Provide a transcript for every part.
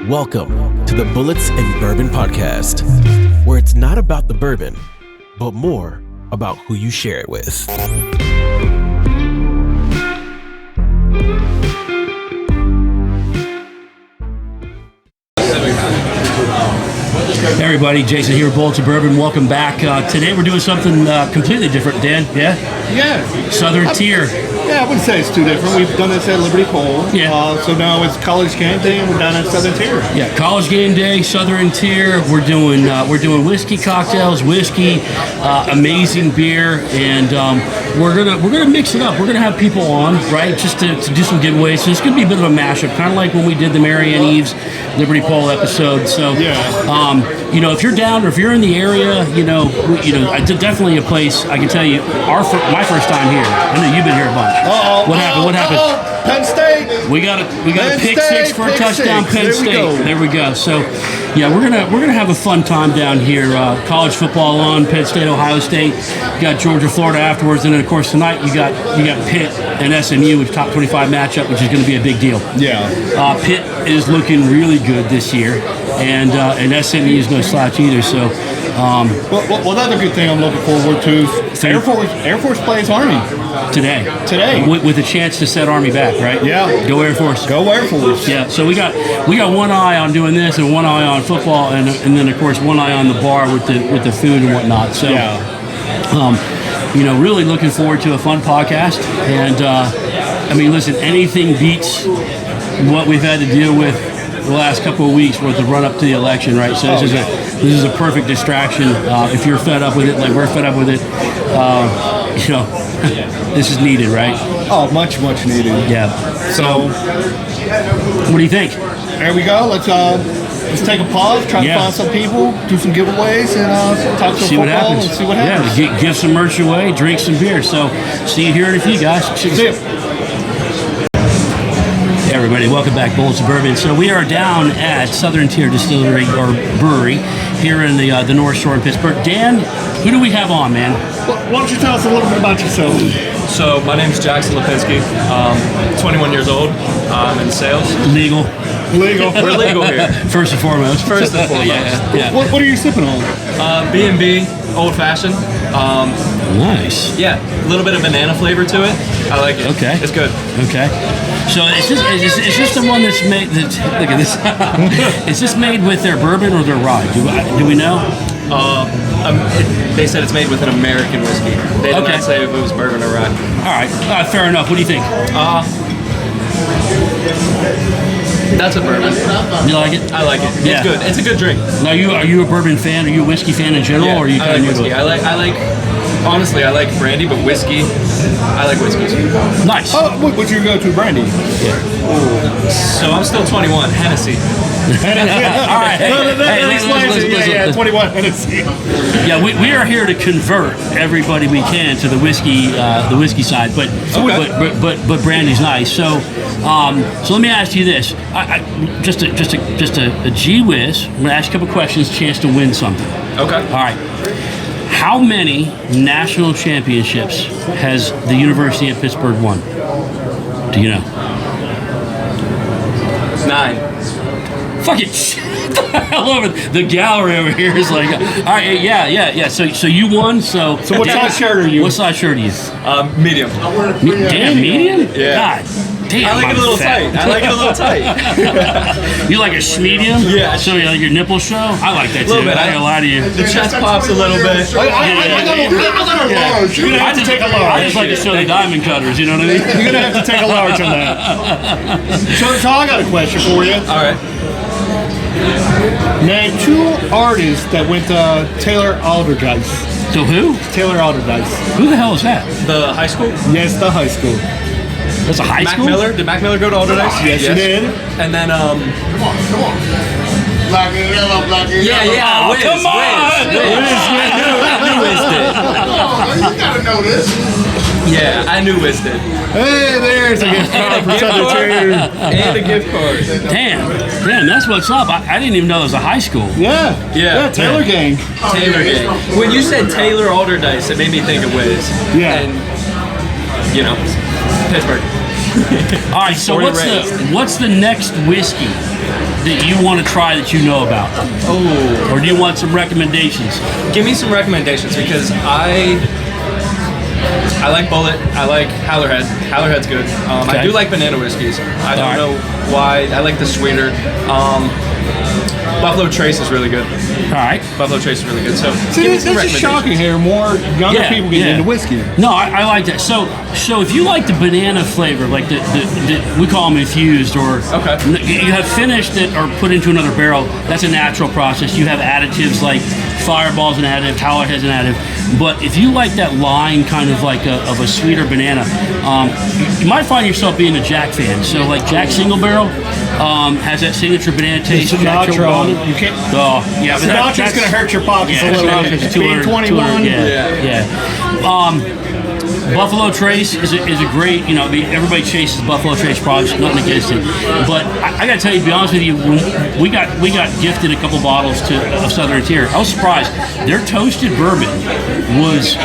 Welcome to the Bullets and Bourbon Podcast, where it's not about the bourbon, but more about who you share it with. Hey everybody, Jason here with Bullets and Bourbon. Welcome back. Today we're doing something completely different, Dan. Yeah? Yeah. Southern Tier. Yeah, I wouldn't say it's too different. We've done this at Liberty Pole. Yeah. So now it's College Game Day, and we're down at Southern Tier. Yeah, College Game Day, Southern Tier. We're doing whiskey cocktails, whiskey, amazing beer, and we're gonna mix it up. We're gonna have people on, right, just to do some giveaways. So it's gonna be a bit of a mashup, kind of like when we did the Marianne Eves Liberty Pole episode. So if you're down or if you're in the area, definitely a place. I can tell you, my first time here. I know you've been here a bunch. What happened? Penn State. We got a pick six for a touchdown. Penn State. There we go. So, yeah, we're gonna have a fun time down here. College football on, Penn State, Ohio State. You got Georgia, Florida afterwards, and then of course tonight you got Pitt and SMU, which top 25 matchup, which is going to be a big deal. Yeah. Pitt is looking really good this year, and SMU is no slouch either. So. Well, another good thing I'm looking forward to. Air Force plays Army today, with a chance to set Army back, right? Yeah. Go Air Force. Go Air Force. Yeah. So we got one eye on doing this and one eye on football, and then of course one eye on the bar with the food and whatnot. So really looking forward to a fun podcast. And listen, anything beats what we've had to deal with the last couple of weeks with the run up to the election, right? So this is a perfect distraction. If you're fed up with it, like we're fed up with it, this is needed, right? Oh, much needed. Yeah. So, what do you think? There we go. Let's take a pause, try to find some people, do some giveaways, and talk some football and see what happens. Yeah, give some merch away, drink some beer. So, see you here in a few, guys. See you. Hey everybody, welcome back, Bullets and Bourbon. So we are down at Southern Tier Distillery or Brewery here in the North Shore in Pittsburgh. Dan, who do we have on, man? Why don't you tell us a little bit about yourself? So my name is Jackson Lipinski. 21 years old. I'm in sales. Legal. We're legal here. First and foremost. Yeah. What are you sipping on? B&B, old fashioned. Nice. Yeah, a little bit of banana flavor to it. I like it. Okay. It's good. Okay. So it's just the one that's made. Look at this. Is this made with their bourbon or their rye? Do we know? They said it's made with an American whiskey. They did not say if it was bourbon or rye. All right. Fair enough. What do you think? That's a bourbon. You like it? I like it. It's good. It's a good drink. Now, are you a bourbon fan? Are you a whiskey fan in general? Yeah, or are you I like whiskey. I like. Honestly, I like brandy, but whiskey, I like whiskeys. Nice. What's your go-to brandy? So I'm still 21. Hennessy. All right. That explains it. Yeah, 21 Hennessy. Yeah, we are here to convert everybody we can to the whiskey side, but brandy's nice. So let me ask you this: just a gee whiz. I'm gonna ask you a couple questions, chance to win something. Okay. All right. How many national championships has the University of Pittsburgh won? Do you know? 9. Fucking shit. All over the gallery over here is like, all right, yeah. So you won. So what size shirt are you? What size shirt are you? Medium. Damn, medium? Yeah. God. Damn, I like it a little tight. You like a medium? Yeah. So you like your nipples show? I like that too. Little bit. I ain't gonna lie to you. The chest pops a little bit. I got a large. You're gonna have to take a large. I just like to show the diamond cutters. You know what I mean? You're gonna have to take a large on that. So I got a question for you. All right. Name 2 artists that went to Taylor Alderdice. So who? Taylor Alderdice. Who the hell is that? The high school? Yes, the high school. That's a high school? Miller? Did Mac Miller go to Alderdice? Yes, he did. And then, Come on. Black and yellow, black and yellow. Yeah, Wiz. Come on! I knew Wiz did. You gotta know this. Yeah, I knew Wiz did. Hey, there's a gift card for Southern Tier. And a gift card. Damn, that's what's up. I didn't even know it was a high school. Yeah, Taylor Gang. Taylor Gang. When you said Taylor Alderdice, it made me think of Wiz. Yeah. And, Pittsburgh. All right, so what's the next whiskey that you want to try that you know about? Oh. Or do you want some recommendations? Give me some recommendations because I like Bullet. I like Howlerhead. Howlerhead's good. I do like banana whiskeys. I don't know why. I like the sweeter. Buffalo Trace is really good. All right. Buffalo Trace is really good. So See, give me some this is recommendations. shocking here. More younger people getting into whiskey. No, I like that. So if you like the banana flavor, like the we call them infused, or you have finished it or put into another barrel, that's a natural process. You have additives like Fireball's an additive, Howlerhead's an additive. But if you like that line kind of like of a sweeter banana, you might find yourself being a Jack fan. So like Jack Single Barrel has that signature banana taste. Sinatra. You can't. Oh, yeah, but Sinatra's going to hurt your pockets a little bit. Being 21. Yeah. Buffalo Trace is a great, everybody chases Buffalo Trace products, nothing against it. But I got to tell you, to be honest with you, when we got gifted a couple bottles of Southern Tier. I was surprised. Their toasted bourbon was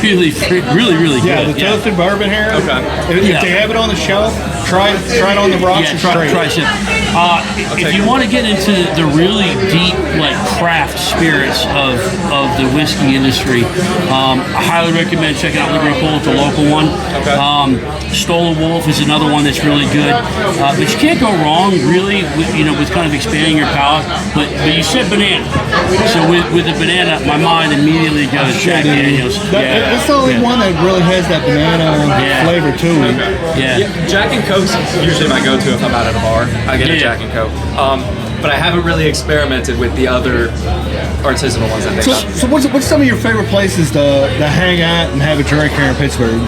really good. Yeah, the toasted bourbon here. Okay. If they have it on the shelf, try it on the rocks. Yeah, try it. If you want to get into the really deep, like craft spirits of the whiskey industry, I highly recommend checking out Liverpool. It's a local one. Okay. Stolen Wolf is another one that's really good. But you can't go wrong, really, with kind of expanding your palate. But you said banana, so with the banana, my mind immediately goes Jack Daniels. It's the only one that really has that banana flavor to it. Yeah. Jack and Coke's usually my go-to if I'm out at a bar. I get a Jack and Coke. But I haven't really experimented with the other artisanal ones that they got. So what's some of your favorite places to hang out and have a drink here in Pittsburgh?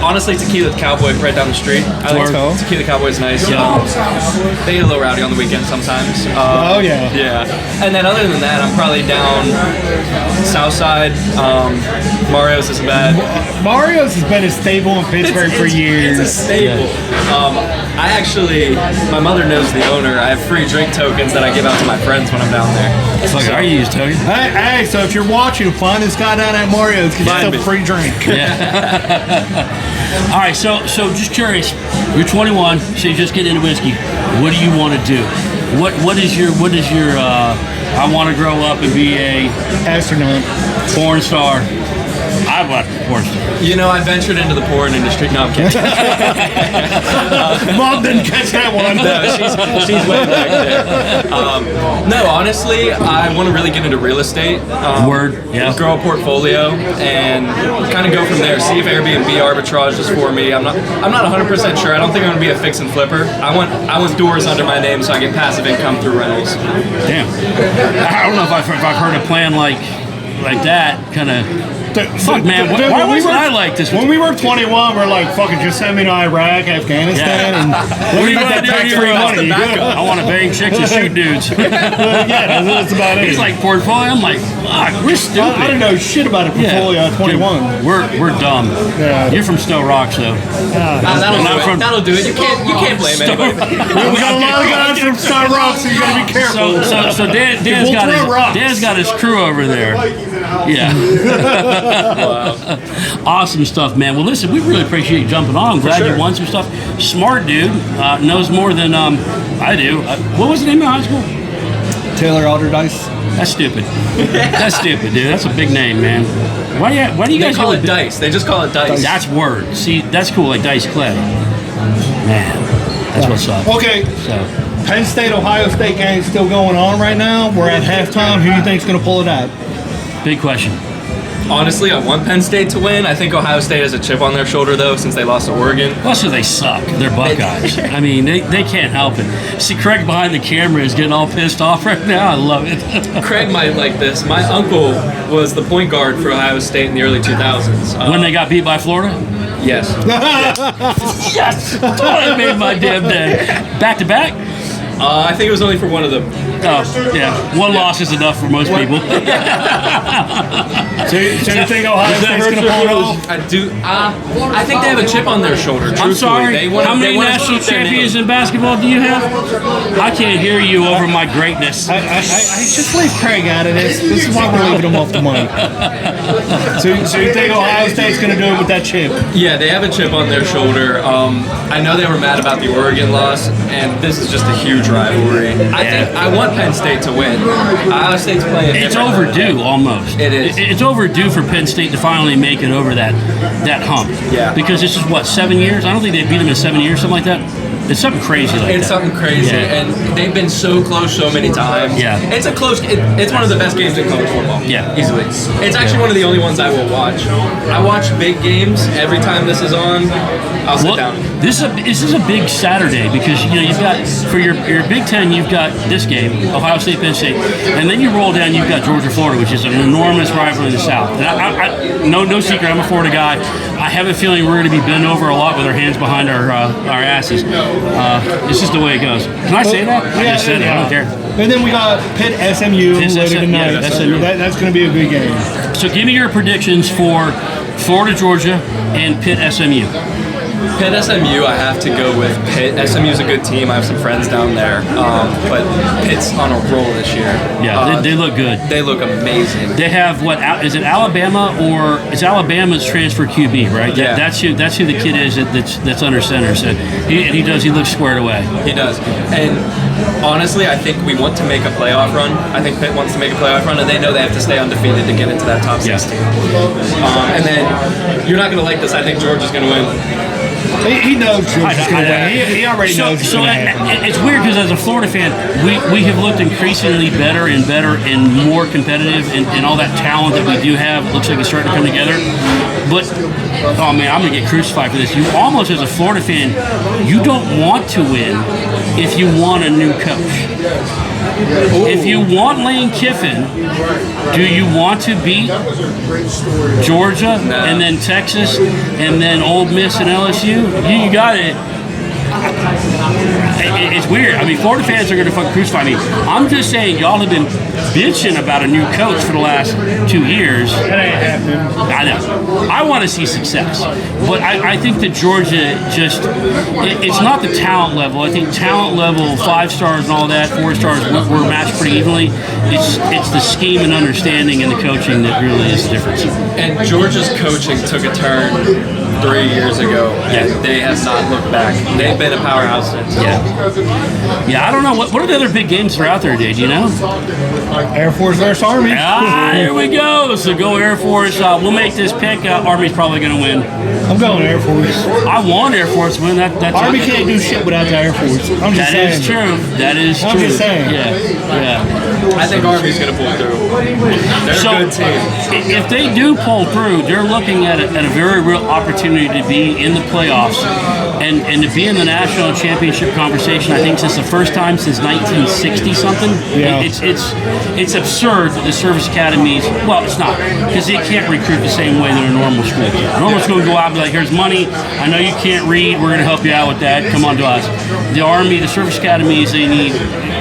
Honestly, Tequila Cowboy right down the street. I think Tequila Cowboy's nice. They get a little rowdy on the weekend sometimes. Yeah. And then other than that, I'm probably down South Side. Mario's isn't bad. Mario's has been a staple in Pittsburgh for years. It's a staple. My mother knows the owner. I have free drink tokens that I give out to my friends when I'm down there. It's like I use tokens. Hey, so if you're watching, find this guy down at Mario's, get yourself a free drink. All right, so just curious, you're 21, so you just get into whiskey. What do you want to do? What is your I want to grow up and be a astronaut, porn star? I want porn star. I ventured into the porn industry. No, I'm kidding. Mom didn't catch that one. No, she's way back there. No, honestly, I want to really get into real estate. Grow a portfolio and kind of go from there. See if Airbnb arbitrage is for me. I'm not 100% sure. I don't think I'm going to be a fix and flipper. I want doors under my name so I get passive income through rentals. Damn. I don't know if I've heard a plan like that kind of. Fuck, man, why wasn't I like this? When we were 21, we're like, fucking just send me to Iraq, Afghanistan, and what do you want to do? I want to bang chicks and shoot dudes. That's about it. He's like, portfolio? I'm like, fuck, we're stupid. I don't know shit about a portfolio at 21. Dude, we're dumb. Yeah. You're from Still Rock, so. That'll do it. You can't blame anybody. We got a lot of guys from Still Rock, so you gotta be careful. So Dan's got his crew over there. Yeah. Wow. Awesome stuff, man. Well, listen, we really appreciate you jumping on. I'm glad you won some stuff. Smart dude. Knows more than I do. What was the name of high school? Taylor Alderdice. That's stupid. That's stupid, dude. That's a big name, man. Why do you guys call it Dice? They just call it Dice. That's word. See, that's cool, like Dice Clay. Man, that's what's up. Okay. So, Penn State, Ohio State game still going on right now. We're at halftime. Who do you think's going to pull it out? Big question. Honestly, I want Penn State to win. I think Ohio State has a chip on their shoulder, though, since they lost to Oregon. Also, they suck. They're Buckeyes. I mean, they can't help it. See, Craig behind the camera is getting all pissed off right now. I love it. Craig might like this. My uncle was the point guard for Ohio State in the early 2000s. When they got beat by Florida? Yes. Yes! That made my damn day. Back to back? I think it was only for one of them. Oh, yeah. One loss is enough for most people. So you think Ohio State's going to pull it off? I do. I think they have a chip on their shoulder. I'm sorry. How many national champions in basketball do you have? I can't hear you over my greatness. I just leave Craig out of this. This is why we're leaving him off the money. So you think Ohio State's going to do it with that chip? Yeah, they have a chip on their shoulder. I know they were mad about the Oregon loss, and this is just a huge rivalry. I want Penn State to win. Ohio State's playing. It's overdue, almost. It is. It's overdue for Penn State to finally make it over that hump. Yeah. Because this is what, 7 years? I don't think they beat them in 7 years, something like that. It's something crazy like that. It's something crazy, and they've been so close so many times. Yeah. It's a close. It's one of the best games in college football. Yeah. Easily. It's actually one of the only ones I will watch. I watch big games every time this is on. I'll sit down. This is a big Saturday because you've got for your Big Ten, you've got this game, Ohio State, Penn State, and then you roll down, you've got Georgia, Florida, which is an enormous rivalry in the South. And no secret, I'm a Florida guy. I have a feeling we're going to be bent over a lot with our hands behind our asses. It's just the way it goes. Can I say that? I just said it. I don't care. And then we got Pitt SMU later tonight. That's going to be a good game. So give me your predictions for Florida, Georgia, and Pitt SMU. Pitt SMU, I have to go with Pitt. SMU's a good team. I have some friends down there, but Pitt's on a roll this year. Yeah, they look good. They look amazing. They have is it Alabama or it's Alabama's transfer QB, right? Yeah. That's who the kid is that's under center. So he looks squared away. He does. And honestly, I think we want to make a playoff run. I think Pitt wants to make a playoff run, and they know they have to stay undefeated to get into that top 16. And then you're not going to like this. I think Georgia's going to win. He knows Georgia's going to win. He already knows. So it's weird because as a Florida fan, we have looked increasingly better and more competitive, and all that talent that we do have looks like it's starting to come together. But oh man, I'm going to get crucified for this. You almost, as a Florida fan, you don't want to win if you want a new coach. If you want Lane Kiffin, do you want to beat Georgia and then Texas and then Ole Miss and LSU? You got it. It's weird. I mean, Florida fans are going to fucking crucify me. I'm just saying, y'all have been bitching about a new coach for the last 2 years. That ain't happening. I know. I want to see success. But I think that Georgia just, it's not the talent level. I think talent level, 5 stars and all that, 4 stars, we're matched pretty evenly. It's the scheme and understanding and the coaching that really is the difference. And Georgia's coaching took a turn 3 years ago, and they have not looked back. They've been a powerhouse since. Yeah, I don't know. What are the other big games that are out there, Jay? Do you know? Air Force versus Army. Here we go. So go Air Force. We'll make this pick. Army's probably going to win. I'm going Air Force. I want Air Force to win. That's Army can't do shit without the Air Force. I'm just saying. That is true. That is true. I'm just saying. Yeah. I think Army's going to pull through. They're a good team. If they do pull through, they're looking at a very real opportunity to be in the playoffs and to be in the national championship conversation. I think since the first time since 1960 something. Yeah. It's absurd that the service academies. Well, it's not because they can't recruit the same way that a normal school can. A normal school can go out and be like, "Here's money. I know you can't read. We're going to help you out with that. Come on to us." The Army, the service academies, they need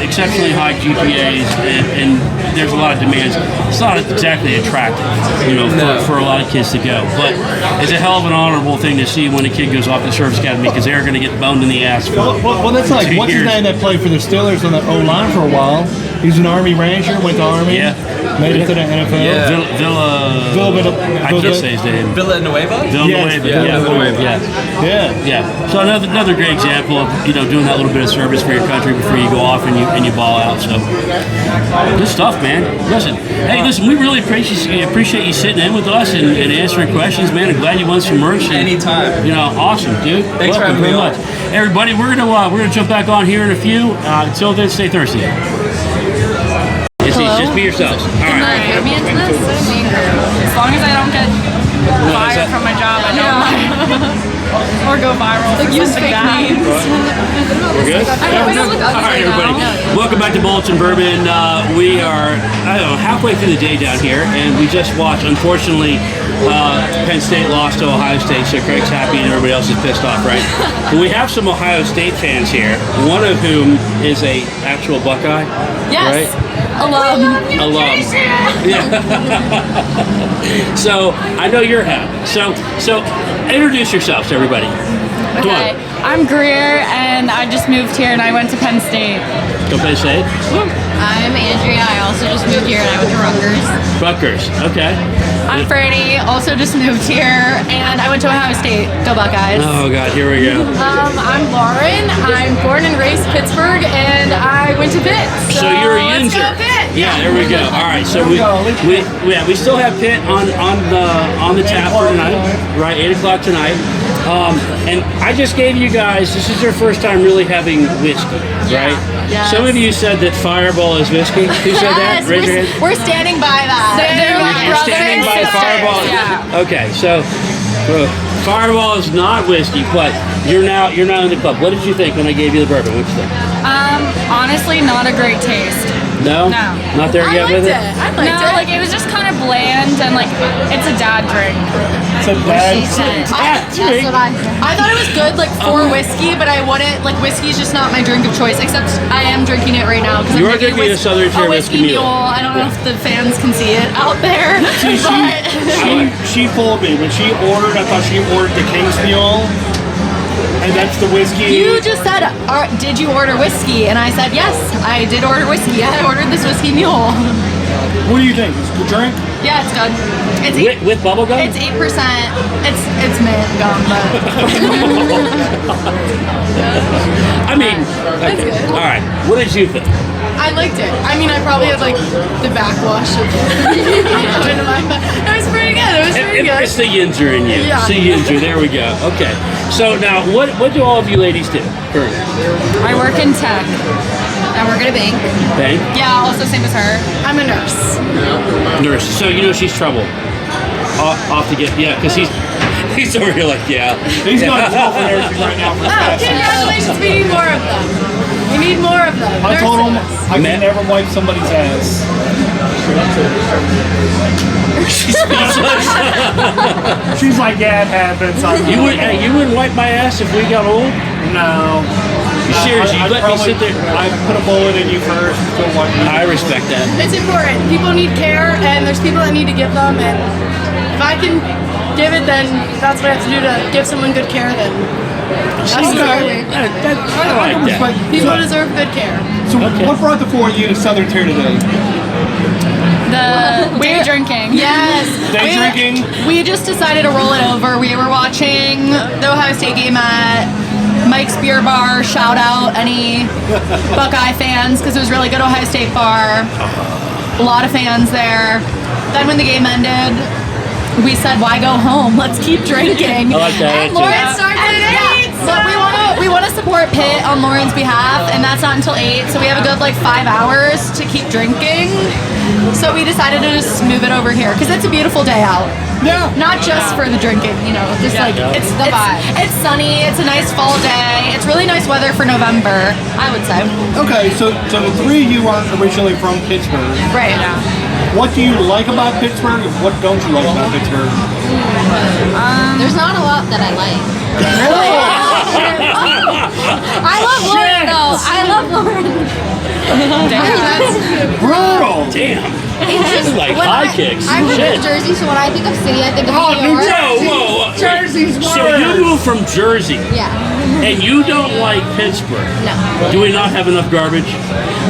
exceptionally high GPAs, and there's a lot of demands. It's not exactly attractive, for a lot of kids to go. But it's a hell of an honorable thing to see when a kid goes off the service academy because they're going to get boned in the ass for well, that's like, what's his name that played for the Steelers on the O-line for a while? He's an Army Ranger, went to Army, made it to the NFL. Yeah. I can't say his name. Villanueva? Villanueva. Yeah. So another great example of doing that little bit of service for your country before you go off and you ball out. So good stuff, man. Listen, we really appreciate you sitting in with us and answering questions, man. I'm glad you won some merch. Anytime. Awesome, dude. Thanks for having me on. Everybody, we're gonna jump back on here in a few. Until then, stay thirsty. Just be yourselves. All right. Can I be into this? As long as I don't get fired from my job, I don't mind. or go viral. Like use fake names. We're good? All right, everybody. Welcome back to Bullets and Bourbon. We are, I don't know, halfway through the day down here, and we just watched, unfortunately, Penn State lost to Ohio State, so Craig's happy and everybody else is pissed off, right? But we have some Ohio State fans here, one of whom is a actual Buckeye. Yes. Right? Alum. Yeah. So I know you're happy. So introduce yourselves to everybody. Okay. I'm Greer, and I just moved here, and I went to Penn State. Go Penn State. I'm Andrea. I also just moved here, and I went to Rutgers. Rutgers. Okay. I'm Franny, also just moved here, and I went to Ohio State. Go Buckeyes. Oh God, here we go. I'm Lauren. I'm born and raised Pittsburgh, and I went to Pitt. So you're a let's Yinzer. go Pitt. Yeah, there we go. All right, so we still have Pitt on the tap for tonight, right? 8 o'clock tonight. And I just gave you guys, this is your first time really having whiskey, right? Yes. Some of you said that Fireball is whiskey. Who said that? Raise your hand. We're standing by that. You're standing by Fireball. Yeah. Okay, so Fireball is not whiskey, but you're now in the club. What did you think when I gave you the bourbon? What did you think? Honestly, not a great taste. No? No. Not there yet with it? I liked it. Like, it was just kind of bland, and like, it's a dad drink. It's a bad That's what I said. I thought it was good, like, for whiskey, but I wouldn't, like, whiskey's just not my drink of choice, except I am drinking it right now. You are drinking a Southern Tier whiskey mule. I don't know if the fans can see it out there. See, she fooled me. When she ordered, I thought she ordered the King's Mule. And that's the whiskey. You just said, did you order whiskey? And I said, yes, I did order whiskey. I ordered this whiskey mule. What do you think? It's a good drink? Yeah, it's good. It's With bubble gum? It's 8%. It's mint gum, but I mean, it's good. all right. What did you think? I liked it. I mean, I probably had like the backwash of it was pretty good. It was pretty good. It's the Yinzer in you. Yeah. It's the Yinzer. There we go. Okay. So now, what do all of you ladies do currently? I work in tech. I work at a bank. Bank? Yeah, also same as her. I'm a nurse. Nurse. So you know she's trouble. Off to get, yeah, because he's over here like, yeah. He's going to call for nurses right now for classes. Congratulations, we need more of them. We need more of them. I told him I can never wipe somebody's ass. She's like, yeah, it happens. You wouldn't wipe my ass if we got old? No. Seriously, you let me sit there. I put a bullet in you first. I respect that. It's important. People need care, and there's people that need to give them. And if I can give it, then that's what I have to do to give someone good care. Then that's I like that. people deserve good care. So what brought the four of you to Southern Tier today? The day drinking. Yes. Day drinking? We just decided to roll it over. We were watching the Ohio State game at Mike's Beer Bar. Shout out any Buckeye fans, because it was really good Ohio State bar. A lot of fans there. Then when the game ended, we said, why go home? Let's keep drinking. I like that. And Lauren starts at 8. But we want to support Pitt on Lauren's behalf, and that's not until 8. So we have a good 5 hours to keep drinking. So we decided to just move it over here because it's a beautiful day out. Yeah. Not just for the drinking, it's the vibe. It's sunny. It's a nice fall day. It's really nice weather for November, I would say. Okay, so the three of you are originally from Pittsburgh. Right. What do you like about Pittsburgh and what don't you like about Pittsburgh? There's not a lot that I like. I love Lauren though. I love Lauren. Brutal! Damn. It's just Like when high kicks. I'm from Shit. New Jersey, so when I think of city, I think of Oh, New York. Whoa. Jersey's So you moved from Jersey, Yeah. and you don't like Pittsburgh. No. Do we not have enough garbage?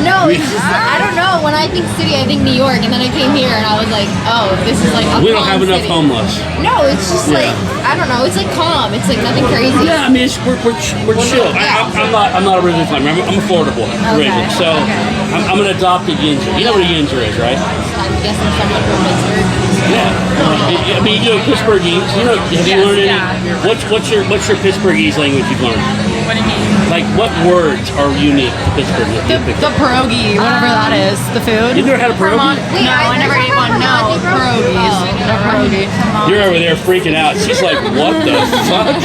No, it's just I don't know. When I think city, I think New York, and then I came here and I was like, oh, this is like a We don't calm have enough city. homeless. No, it's just like I don't know. It's like calm. It's like nothing crazy. Yeah, I mean we're chill. I'm not originally from. I'm a Florida boy originally, so I'm an adopted Yinzer. You know what a Yinzer is, right? I'm guessing someone from Pittsburgh. Yeah. I mean, you know Pittsburghese. You know, have you learned any? What's your Pittsburghese language you've learned? What do you mean? Like, what words are unique to Pittsburgh? The pierogi, whatever that is. The food. You never had a pierogi? Wait, No, I never ate one. No, pierogies. No pierogi. You're over there freaking out. She's like, what the fuck?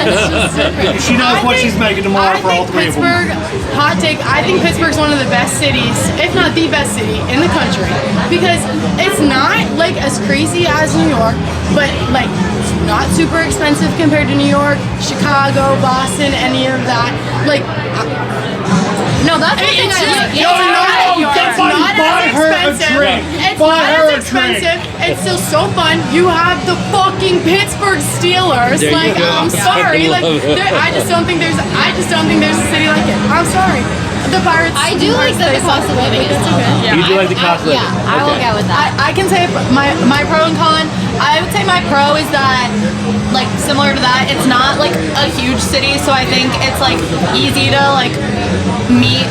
She knows what she's making tomorrow for all three of them. Pittsburgh, hot take, I think Pittsburgh's one of the best cities, if not the best city in the country. Because it's not like as crazy as New York, but like it's not super expensive compared to New York, Chicago, Boston, any of that. Like, No, that's the thing it's I like. just, it's not buy as her a expensive. drink. It's Buy not her a as expensive. It's still so fun. You have the fucking Pittsburgh Steelers. There you Like, go. I'm sorry. Like, Love it. I just don't think there's a city like it. I'm sorry. The Pirates. I do like the cost of living as well. You do like the cost of living? Yeah, I will Okay. get with that. I can say my pro and con. I would say my pro is that, like, similar to that, it's not like a huge city, so I think it's like easy to like meet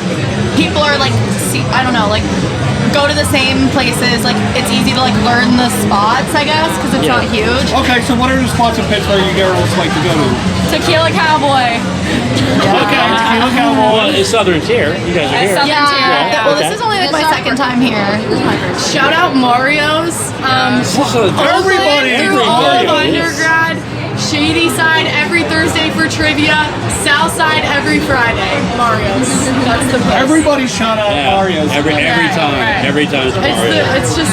people or like see. I don't know, like go to the same places. Like it's easy to like learn the spots, I guess, because it's not huge. Okay, so what are the spots in Pittsburgh you girls like to go to? Tequila Cowboy. Okay, Tequila Cowboy. Well, it's Southern Tier. You guys are here. Yeah. Well, okay. this is only like my second time here. This is my first. Shout out Mario's. Everybody through all of Mario's. undergrad. Shady Side every Thursday for trivia. South Side every Friday. Mario's. That's the best. Everybody shout out Yeah. Mario's. Every time. Right. Every time it's Mario. It's a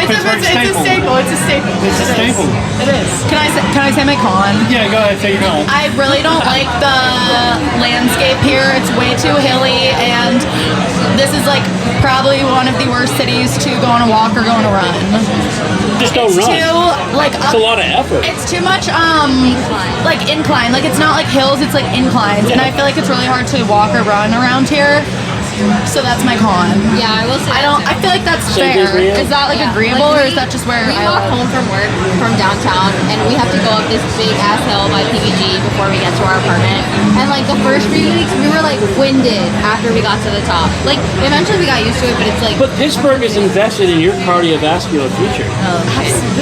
Pittsburgh staple. It's a staple. It's a staple. It is. Can I say my con? Yeah, go ahead, take it on. I really don't like the landscape here. It's way too hilly, and this is like probably one of the worst cities to go on a walk or go on a run. Just don't It's run. too like It's a lot of effort. It's too much like incline. Like it's not like hills, it's like inclines, and I feel like it's really hard to walk or run around here. So that's my con. Yeah, I will say. I feel like that's Same fair. thing for you? Is that like Yeah. agreeable, Like, or is that just where we I walk live? home from work from downtown, and we have to go up this big ass hill by PVG before we get to our apartment. And like the first few weeks, we were like winded after we got to the top. Like eventually we got used to it, but it's like. But Pittsburgh is invested in your cardiovascular future.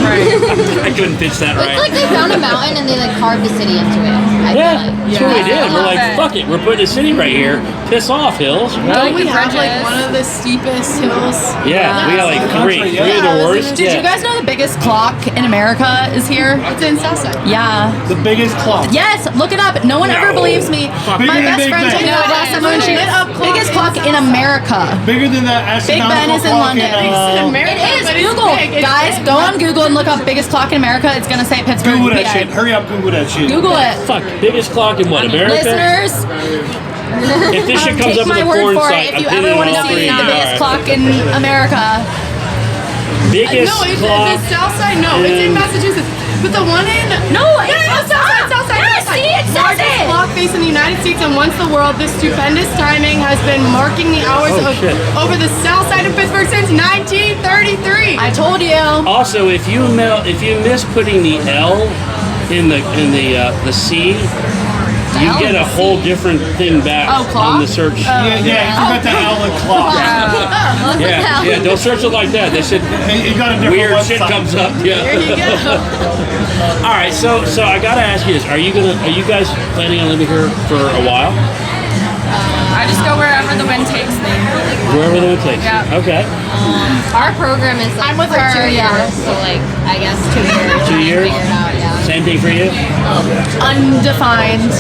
I couldn't pitch that It's right. like they found a mountain and they like carved the city into it. I feel Yeah, like. that's what we did. We're love like, it. fuck it. We're putting a city right here. Piss off, hills. Don't Right? we have like one of the steepest hills? Yeah, we got like three. Three of the worst. Did you guys know the biggest clock in America is here? It's in Southside. Yeah. The biggest clock. Yes, look it up. No one ever No. believes me. Bigger My than best Big friend Ben. told me No, that last it's summer when she lit up clock biggest in clock in America. Bigger than that Big Ben is in clock London. America, It is. but it's Google, big. It's guys. big. Go on Google and look up biggest clock in America. It's gonna say Pittsburgh. Google that PA. shit. Hurry up, Google that shit. Google it. Fuck, biggest clock in what, America? Listeners, If this shit comes take up my with a word porn for site, it. If I'm you pinning ever want it to all see three. the biggest Alright. clock in America, Biggest No, it's clock. the South Side. No, it's in Massachusetts. But the one in South Side. Yeah, see, it says Largest it. clock face in the United States and once the world. This stupendous timing has been marking the hours Oh, of shit. over the South Side of Pittsburgh since 1933. I told you. Also, if you miss putting the L in the C, you L get in a the whole different thing back Oh, clock? on the search. Yeah, you got the outlet clock. Yeah, don't search it like that. They said You got a different weird website. shit comes up. Yeah. There you go. All right, so I gotta ask you this: Are you guys planning on living here for a while? I just go wherever the wind takes me. Wherever the takes. Yeah. Okay. Our program is like I'm with for her, 2 years, yeah. so like I guess 2 years. 2 years? Figure it out, yeah. Same thing for you? Undefined.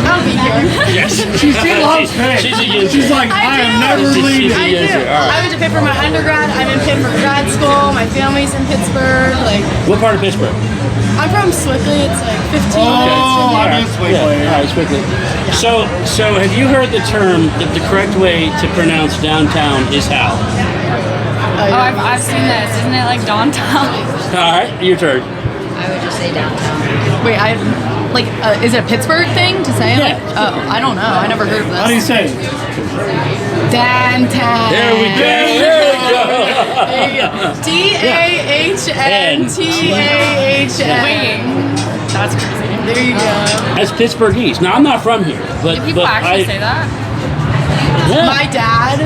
I'll be here. Yes. She loves Pitt. She's against She's it. like, I am do. never She's leaving. I against do. it. All I right. went to Pitt for my undergrad. I'm in Pitt for grad school. My family's in Pittsburgh. Like, What part of Pittsburgh? I'm from Swickley. It's like 15 minutes Oh, from I'm here. in Sweetway. All right, quickly. So have you heard the term that the correct way to pronounce downtown is how? Oh, I've seen this. Isn't it like downtown? All right, your turn. I would just say downtown. Wait, is it a Pittsburgh thing to say? Yeah. Like, oh, I don't know. I never heard of How do you this. say it? Downtown. There we go. There we go. DAHNTAHN. That's crazy. There you go. That's Pittsburghese. Now I'm not from here, but I say that? Yeah. My dad,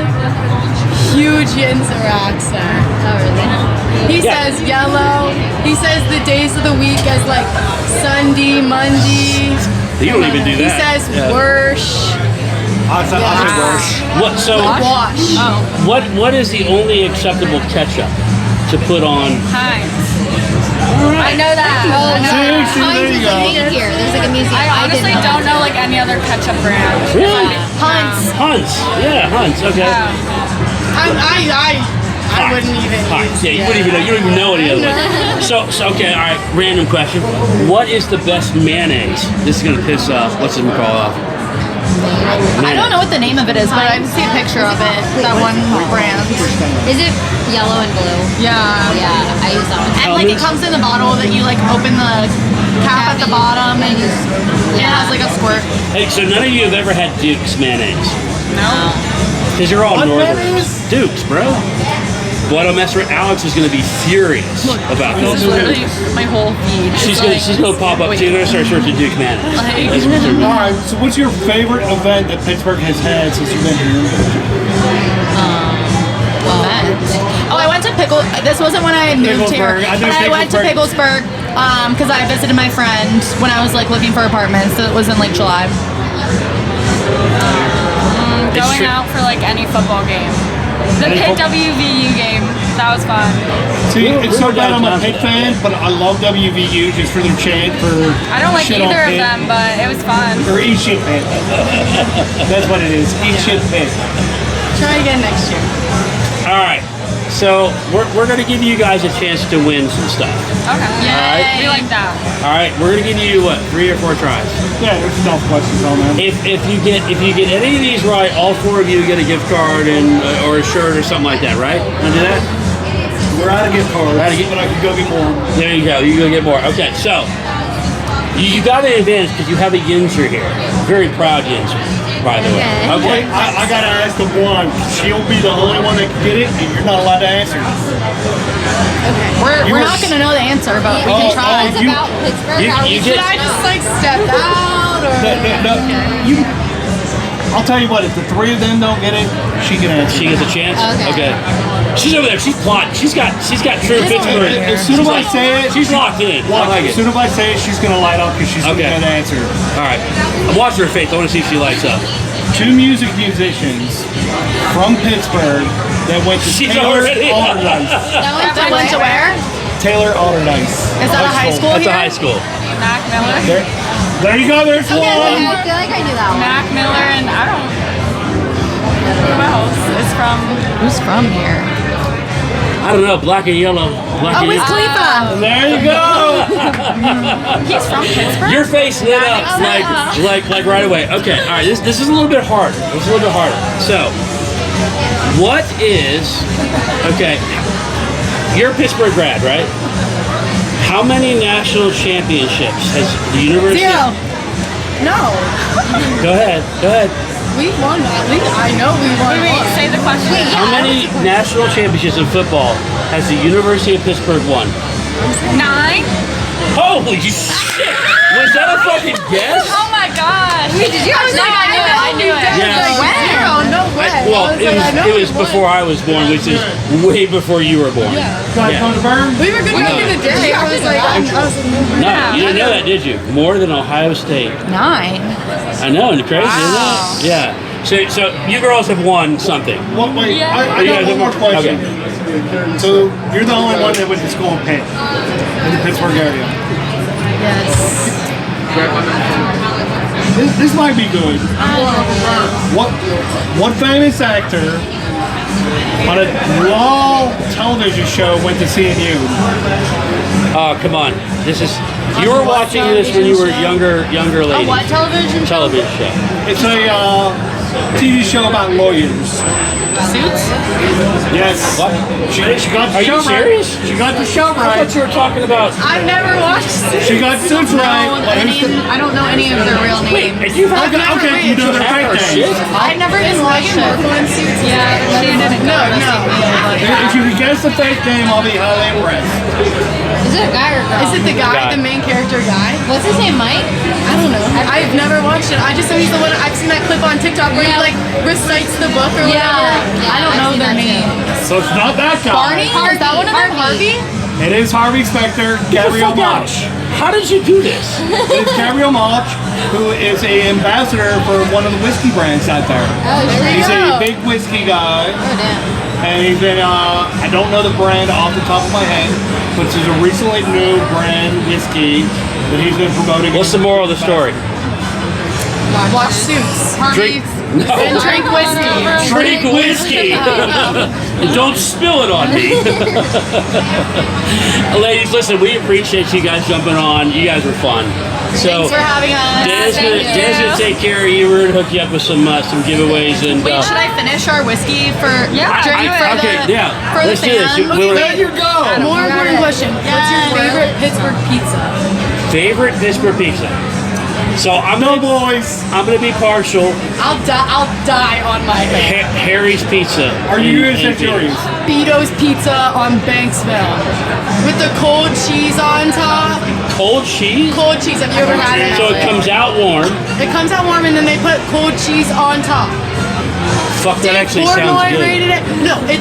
huge Yinzer accent. Oh really? He Yeah. says yellow. He says the days of the week as like Sunday, Monday, You don't even do He that. says worsh. I say worse. What? So Wash. what is the only acceptable ketchup to put on? Heinz. I know that. See, there you go. Here, there's like a museum. I honestly don't know like any other ketchup brand. Really? Hunt's. Hunts. Yeah, Hunts. Okay. I wouldn't even. Hunts. Yeah, you wouldn't even know. You don't even know any other ones. So okay. All right. Random question. What is the best mayonnaise? This is gonna piss what's it called off? I don't know what the name of it is, but I've seen a picture of it. That one brand. Is it yellow and blue? Yeah. Yeah, I use that one. And like it comes in a bottle that you like open the cap at the bottom and it has like a squirt. Hey, so none of you have ever had Duke's mayonnaise? No. Because you're all What northerners. mayonnaise? Duke's, bro. Boy, don't mess with Alex is going to be furious about This this. is literally my whole feed. She's gonna pop up too. They're gonna start searching Duke mayonnaise. All right. So, what's your favorite event that Pittsburgh has had since you've been here? Oh, I went to This wasn't when I moved here, Picklesburg. I know but I went to Picklesburg. Picklesburg because I visited my friend when I was like looking for apartments. So it was in like July. Going out for like any football game. The Pitt WVU game. That was fun. See, it's so bad I'm a downtown. Pitt fan, but I love WVU just for their chant for. I don't like shit on either of Pitt. them, but it was fun. Or eat shit Pitt. That's what it is. Eat shit Pitt. Try again next year. All right. So we're gonna give you guys a chance to win some stuff. Okay. Yay. We like that. All right. We're gonna give you what 3 or 4 tries. Yeah, there's enough questions on that. If you get any of these right, all 4 of you get a gift card and or a shirt or something like that. Right? Wanna do that? We're out of gift cards, Out of gift- but I could go get more. There you go. You go get more. Okay. So you got an advantage because you have a Yinzer here. Very proud Yinzer, by the way. Okay. I gotta ask the one. She'll be the only one that can get it, and you're not allowed to answer. We're not gonna know the answer, but we can try. It's about Pittsburgh. You Should get, I just like step out or? I'll tell you what. If the 3 of them don't get it, she can answer. she gets a chance. Okay. She's over there. She's plotting. She's got true Pittsburgh. As soon as I say it, She's locked in. I like as it. soon as I say it, she's gonna light up because she's Okay. gonna answer. All right. I'm watching her face. I want to see if she lights up. 2 music musicians from Pittsburgh that went to She's Taylor already- Alderdice. That went to where? Taylor Alderdice. Is that a high school That's a here? high school. Mac Miller. There you go. There's Okay, one. I feel like I knew that one. Mac Miller and I don't. Who else is from? Who's from here? I don't know. Black and yellow. Black Oh, and Wiz yellow. Khalifa. There you go. He's from Pittsburgh. Your face lit up like right away. Okay. All right. This is a little bit harder. This is a little bit harder. So, what is? Okay. You're a Pittsburgh grad, right? How many national championships has the university? 0. No. Go ahead. We won. I know we won. Wait, say the question. How many national championships in football has the University of Pittsburgh won? 9. Holy shit! Was that a fucking guess? Oh my gosh. Wait, did you? I knew it. Yes. Wow. No way. Well, I know it was we won. before I was born, which is way before you were born. Guys going to burn? We were good back in the day. I was like, No, you didn't know that, did you? More than Ohio State. 9. I know, and crazy, isn't it? Yeah. So you girls have won something. Wait, Yeah. I got one more question. Okay. So you're the only one that went to school in Pitt, in the Pittsburgh area. Yes. This might be good. What famous actor on a long television show went to CNU? Oh, come on. You were watching this when you were younger lady. A what television? Television show. It's a TV show about lawyers. Suits? Yes. What? She got the Are show you serious? right. She got the show I right. thought you were talking about. I've never watched it. She got Suits right. I don't know any of their real Wait, names. and you've had Okay, you know their fake names. I've never even watched it. Yeah, she didn't go to see me. If you can guess the fake name, I'll be highly impressed. Is it a guy or a girl? Is it the guy, Guy. the main character guy? What's his name, Mike? I don't know. I've never watched it. I just know he's the one. I've seen that clip on TikTok where he like recites the book or whatever. I don't know their name. So it's not that guy. Barney? Is that one of them? Harvey? It is Harvey Specter, Gabriel Mach. How did you do this? It's Gabriel Mach, who is an ambassador for one of the whiskey brands out there. Oh, He's a big whiskey guy. Oh, damn. And he's been, I don't know the brand off the top of my head, but it's a recently new brand whiskey that he's been promoting. What's the moral of the story? Watch Suits. Drink. And drink whiskey. Drink whiskey. And don't spill it on me. Ladies, listen, we appreciate you guys jumping on. You guys were fun. So, Thanks for having us. Dan's gonna take care of you. We're gonna hook you up with some giveaways and. Wait, should I finish our whiskey for drink for the Let's do this. fans? There you go. More important question. What's your favorite Pittsburgh pizza? Favorite Pittsburgh pizza. So I'm gonna be partial. I'll die on my head. Harry's Pizza. Are you going to say yours? Beato's Pizza on Banksville with the cold cheese on top. Cold cheese? Cold cheese. Have you ever had it? So it comes out warm. It comes out warm and then they put cold cheese on top. Fuck, that actually Dave sounds Portnoy good. rated it. No, it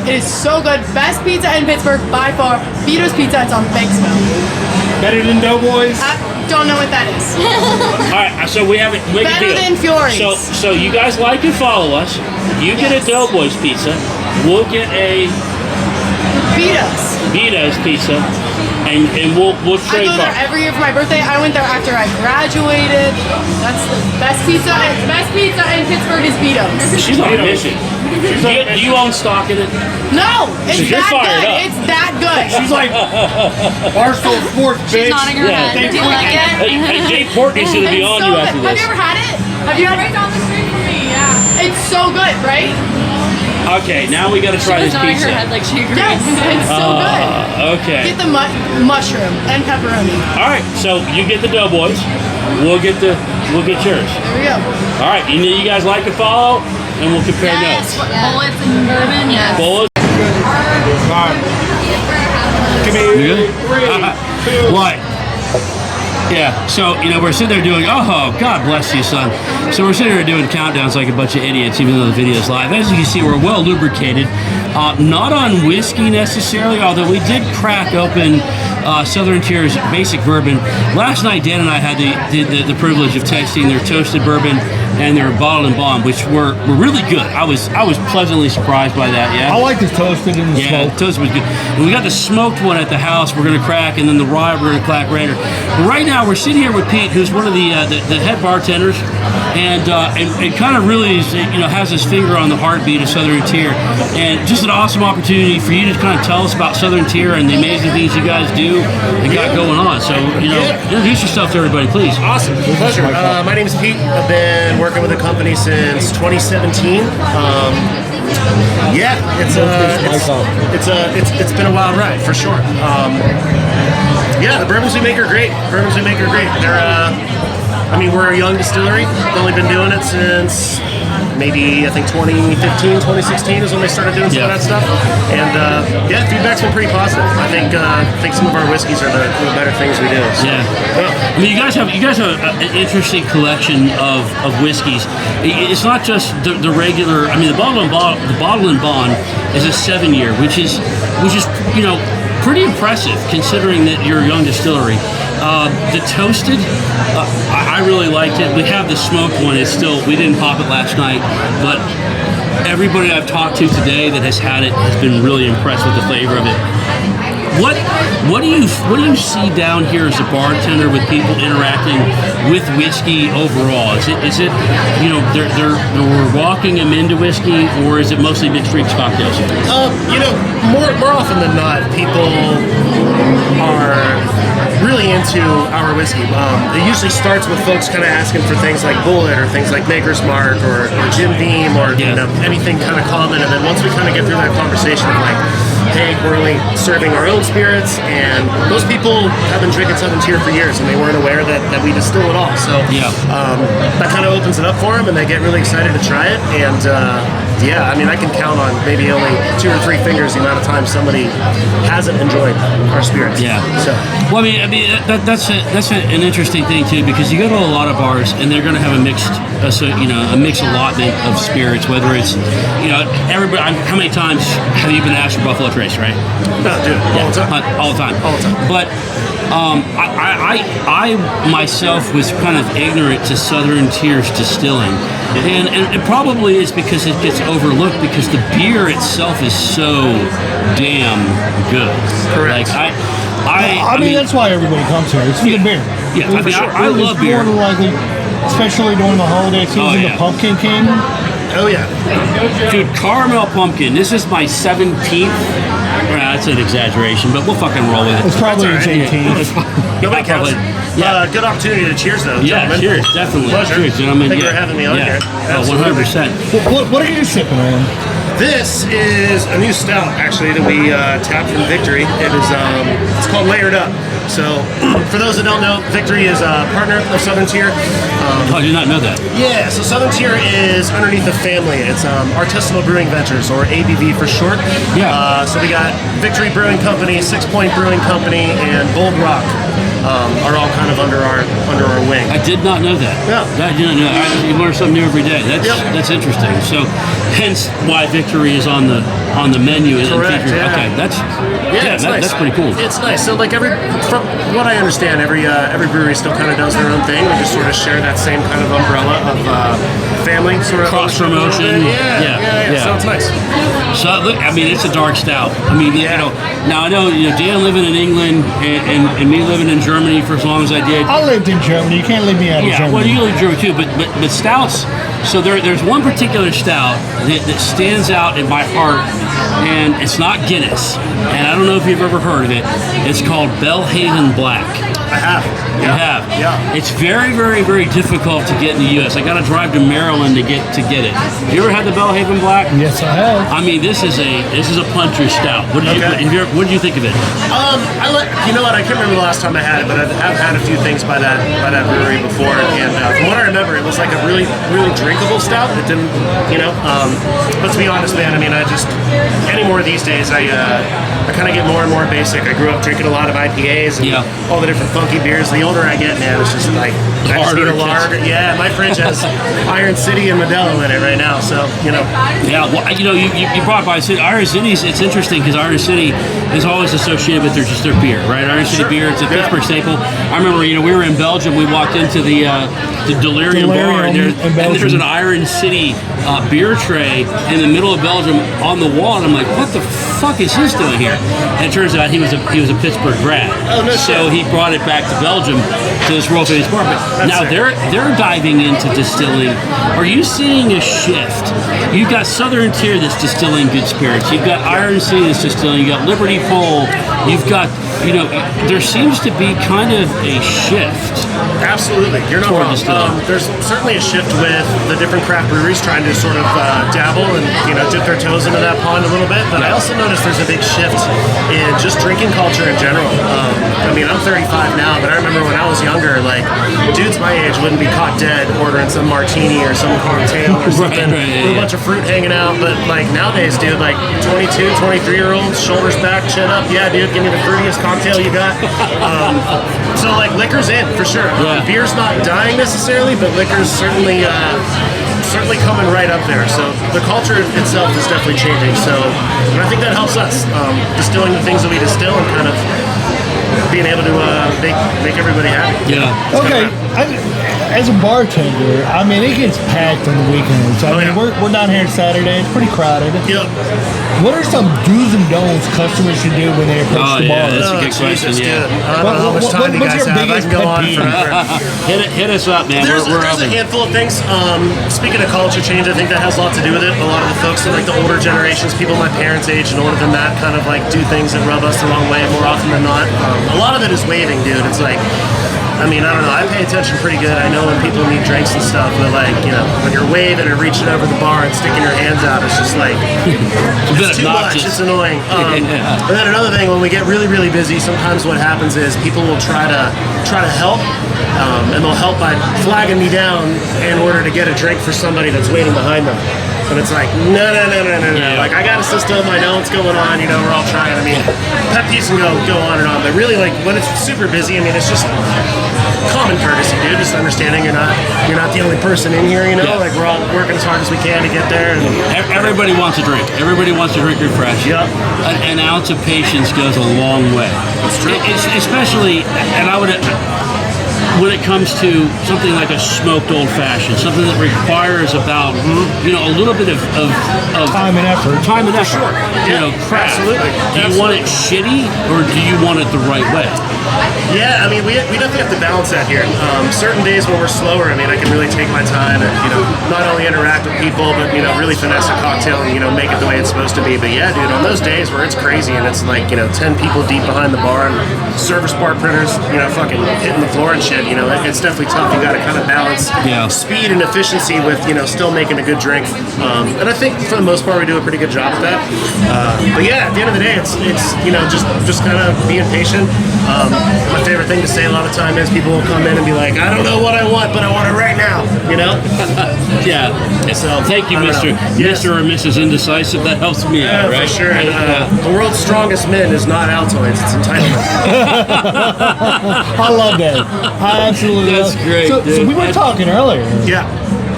is so good. Best pizza in Pittsburgh by far. Beato's Pizza. It's on Banksville. Better than Doughboys? I don't know what that is. All right, so we have it. Better than Fiore's. So you guys like and follow us. You get a Doughboys pizza. We'll get a Vito's pizza, and we'll I trade. go there every year for my birthday. I went there after I graduated. That's the best pizza. Best pizza in Pittsburgh is Vito's. She's on a mission. You own stock in it? No, it's You're that fired good. up. It's that good. She's like Barstool Sports, bitch. She's nodding her head. Dave Do you like it? Hey, Dave Portnoy's gonna be It's on so you good. after Have this. you ever had it? Have you had it? Right down the street from me, yeah. It's so good, right? Okay, now we gotta try She was this nodding her pizza. head like she agrees. Yes, it's so good. Okay. Get the mushroom and pepperoni. All right, so you get the Doughboys. We'll get yours. There we go. All right, you guys like to follow, and we'll compare Yes. notes. Bullets and bourbon. Yes. Bullets. Give me 3, 2. What? Yeah, so, we're sitting there doing, oh, God bless you, son. So we're sitting there doing countdowns like a bunch of idiots, even though the video's live. As you can see, we're well lubricated. Not on whiskey necessarily, although we did crack open Southern Tier's basic bourbon. Last night, Dan and I had the privilege of tasting their toasted bourbon and their bottled and bond, which were really good. I was pleasantly surprised by that, yeah? I like the toasted and the Yeah, smoked. the toasted was good. And we got the smoked one at the house we're going to crack, and then the rye we're going to crack later. But right now, we're sitting here with Pete, who's one of the head bartenders, and kind of really is, has his finger on the heartbeat of Southern Tier. And just an awesome opportunity for you to kind of tell us about Southern Tier and the amazing things you guys do and got going on. So, introduce yourself to everybody, please. Awesome, pleasure. My name is Pete. I've been working with the company since 2017. It's been a wild ride for sure. The bourbons we make are great. They're, we're a young distillery. We've only been doing it since maybe, I think 2015, 2016 is when they started doing some of that stuff. And feedback's been pretty positive. I think some of our whiskeys are the better things we do. So, I mean, you guys have an interesting collection of whiskeys. It's not just the regular. I mean, the bottle and bond is a 7-year, which is pretty impressive considering that you're a young distillery. The toasted, I really liked it. We have the smoked one. We didn't pop it last night, but everybody I've talked to today that has had it has been really impressed with the flavor of it. What do you see down here as a bartender with people interacting with whiskey overall? Is it we're walking them into whiskey, or is it mostly mixed drinks cocktails? More often than not, people are really into our whiskey. It usually starts with folks kind of asking for things like Bullet or things like Maker's Mark or Jim Beam or anything kind of common, and then once we kind of get through that conversation of like, hey, we're only serving our own spirits, and those people have been drinking Southern Tier for years, and they weren't aware that we distill it all. So that kind of opens it up for them, and they get really excited to try it. And yeah, I mean, I can count on maybe only 2 or 3 fingers the amount of time somebody hasn't enjoyed our spirits. Yeah. So, well, I mean, that's an interesting thing too, because you go to a lot of bars and they're going to have a mixed allotment of spirits. Whether it's, everybody. How many times have you been asked for Buffalo Trace? Right? No, dude. All the time. But I myself was kind of ignorant to Southern Tier's distilling, and it probably is because it gets overlooked because the beer itself is so damn good. Correct. Like I mean, that's why everybody comes here. It's for the beer. Yeah, I mean, I love beer. More than likely, especially during the holiday season, the Pumpkin King. Oh yeah, dude, caramel pumpkin. This is my 17th. That's an exaggeration, but we'll fucking roll with it. It's probably his 18th. Nobody counts. Yeah, good opportunity to cheers though. Yeah, gentlemen. cheers, definitely. Pleasure. Cheers, gentlemen. Thank you for having me on here. 100%. What are you sipping on? This is a new stout, actually, that we tapped from Victory. It is, it's called Layered Up. So, for those that don't know, Victory is a partner of Southern Tier. I did not know that. Yeah, so Southern Tier is underneath the family. It's Artisanal Brewing Ventures, or ABV for short. Yeah. So we got Victory Brewing Company, 6 Point Brewing Company, and Bold Rock are all kind of under our wing. I did not know that. Yeah. I did not know that. You learn something new every day. That's interesting. So, hence why Victory is on the menu. Correct. Yeah. Okay, that's nice. That's pretty cool. It's nice. So like from what I understand, every brewery still kind of does their own thing. We just sort of share that same kind of umbrella of family sort of cross promotion. Yeah. So it's nice. So look, I mean, it's a dark stout. I mean, now I know Dan living in England and me living in Germany for as long as I did. I lived in Germany. You can't leave me out of Germany. Yeah, well, you live in Germany too, but stouts. So there's one particular stout that stands out in my heart, and it's not Guinness. And I don't know if you've ever heard of it. It's called Belhaven Black. I have. You have? Yeah. It's very, very, very difficult to get in the U.S. I got to drive to Maryland to get it. You ever had the Belhaven Black? Yes, I have. I mean, this is a puncher stout. What did you think of it? You know what? I can't remember the last time I had it, but I've had a few things by that brewery before, and from what I remember, it was like a really, really drinkable stout. It didn't, But to be honest, man, I mean, anymore these days, I kind of get more and more basic. I grew up drinking a lot of IPAs and all the different funky beers. The older I get, man, it's just like I just need a lager. Yeah, my fridge has Iron City and Modelo in it right now, so Yeah, well, you brought by Iron City. It's interesting because Iron City is always associated with their beer, right? Iron City beer. It's a Pittsburgh staple. I remember, we were in Belgium. We walked into the Delirium bar, and there's an Iron City beer tray in the middle of Belgium on the wall, and I'm like, what the fuck is this doing here? And it turns out he was a Pittsburgh grad. Oh, no so he brought it back to Belgium to this world famous bar. But now they're diving into distilling. Are you seeing a shift? You've got Southern Tier that's distilling good spirits. You've got Iron City that's distilling. You've got Liberty Pole. You've got, there seems to be kind of a shift. Absolutely, you're not wrong. There's certainly a shift with the different craft breweries trying to sort of dabble and dip their toes into that pond a little bit. But I also noticed there's a big shift in just drinking culture in general. I mean, I'm 35 now, but I remember when I was younger, like dudes my age wouldn't be caught dead ordering some martini or some cocktail or something with a bunch of fruit hanging out. But like nowadays, dude, like 22, 23-year-olds, shoulders back, chin up. Yeah, dude, give me the fruitiest cocktail you got. So like liquor's in for sure. Beer's not dying necessarily, but liquor's certainly coming right up there. So the culture itself is definitely changing. So, and I think that helps us distilling the things that we distill and kind of being able to make everybody happy. Yeah. Okay. As a bartender, I mean, it gets packed on the weekends. I mean, we're down here Saturday. It's pretty crowded. Yep. What are some do's and don'ts customers should do when they approach the bar? That's a good question. I don't know how much time you guys have. I can go on forever. Hit us up, man. There's a handful of things. Speaking of culture change, I think that has a lot to do with it. A lot of the folks in like the older generations, people my parents' age and older than that, kind of like do things that rub us the wrong way more often than not. A lot of it is waving, dude. It's like, I mean, I don't know. I pay attention pretty good. I know when people need drinks and stuff, but like, when you're waving and reaching over the bar and sticking your hands out, it's just like, it's too much. It's annoying. And then another thing, when we get really, really busy, sometimes what happens is people will try to help, and they'll help by flagging me down in order to get a drink for somebody that's waiting behind them. And it's like, no. Like, I got a system, I know what's going on, you know, we're all trying. I mean, pet peeves can go on and on, but really, like, when it's super busy, I mean, it's just common courtesy, dude. Just understanding you're not the only person in here, you know. Like, we're all working as hard as we can to get there. And everybody wants a drink. Everybody wants to drink refresh. Yep. An ounce of patience goes a long way. That's true. Especially, and I would. When it comes to something like a smoked old fashioned, something that requires about a little bit of time and effort. Sure. You know, craft. Absolutely. Do you want it shitty or do you want it the right way? Yeah, I mean, we definitely have to balance that here. Certain days when we're slower, I mean, I can really take my time and, you know, not only interact with people, but, you know, really finesse a cocktail and, you know, make it the way it's supposed to be. But yeah, dude, on those days where it's crazy and it's like, you know, 10 people deep behind the bar and service bar printers, you know, fucking hitting the floor and shit, you know, it's definitely tough. You got to kind of balance speed and efficiency with, you know, still making a good drink. And I think for the most part, we do a pretty good job at that. But yeah, at the end of the day, it's you know, just kind of being patient. My favorite thing to say a lot of time is people will come in and be like, I don't know what I want, but I want it right now, you know? Yeah. So thank you, Mr. Mr. or Mrs. Indecisive. That helps me out, right? For sure. And, the world's strongest men is not Altoids, it's entitlement. I love that. I absolutely That's love great. So we were talking earlier. Yeah.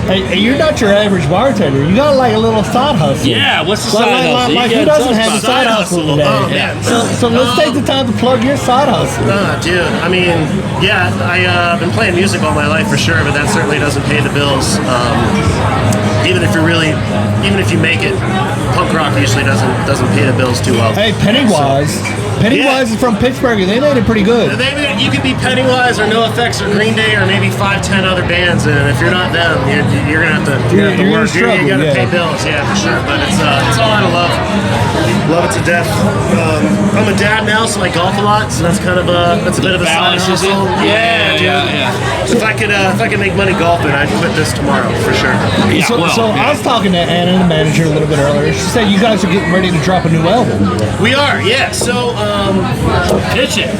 Hey, you're not your average bartender. You got like a little side hustle. Yeah, what's the side hustle? Like who doesn't have a side hustle today? Oh, man. So let's take the time to plug your side hustle. Dude, I mean, yeah, I've been playing music all my life for sure, but that certainly doesn't pay the bills. Even if you make it, punk rock usually doesn't pay the bills too well. Hey, Pennywise. Pennywise is from Pittsburgh, and they made it pretty good. You could be Pennywise or NoFX or Green Day or maybe 5-10 other bands, and if you're not them, you're gonna have to work. You gotta pay bills, yeah, for sure. But it's all out of love. Love it to death. I'm a dad now, so I golf a lot, so that's kind of a bit of a side hustle. Yeah. So if I could make money golfing, I'd quit this tomorrow for sure. I was talking to Anna, the manager, a little bit earlier. She said you guys are getting ready to drop a new album. We are, yeah. So pitch it.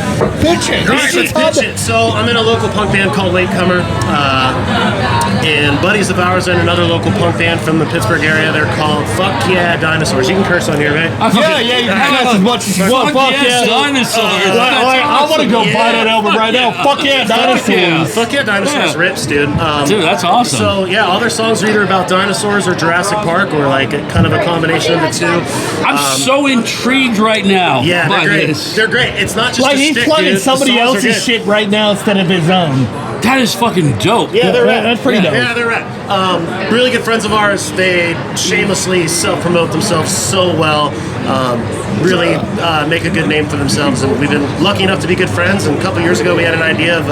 Pitch it. So I'm in a local punk band called Latecomer, and buddies of ours are in another local punk band from the Pittsburgh area. They're called Fuck Yeah Dinosaurs. You can curse on here, right? Yeah, you can curse as much as you want. Fuck yeah Dinosaurs. I want to go buy that album right now. Fuck yeah Dinosaurs. Fuck Yeah Dinosaurs rips, dude. Dude, that's awesome. So yeah, all their songs are either about dinosaurs or Jurassic Park, or like kind of a combination of the two. I'm so intrigued right now. Yeah, they're great. They're great. It's not just like he's plugging somebody else's shit right now instead of his own. That is fucking dope. Yeah, they're rad. That's pretty dope. Yeah, they're rad. Really good friends of ours. They shamelessly self-promote themselves so well. Really make a good name for themselves, and we've been lucky enough to be good friends. And a couple years ago, we had an idea of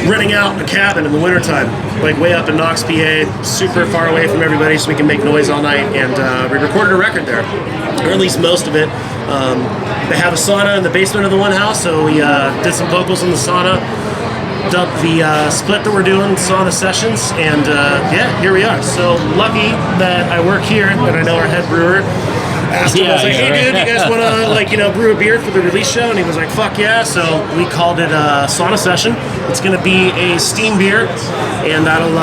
renting out a cabin in the wintertime, like way up in Knox, PA, super far away from everybody, so we can make noise all night. And we recorded a record there, or at least most of it. They have a sauna in the basement of the one house, so we did some vocals in the sauna. Dubbed the split that we're doing, sauna sessions, and here we are. So lucky that I work here, and I know our head brewer. Asked him, I was like, hey dude, you guys want to brew a beer for the release show? And he was like, fuck yeah. So we called it a sauna session. It's going to be a steam beer, and that'll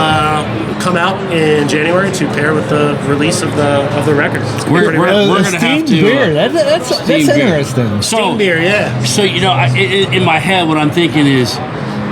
come out in January to pair with the release of the record. We're going to have to beer. That's interesting. Steam beer, yeah. So in my head, what I'm thinking is,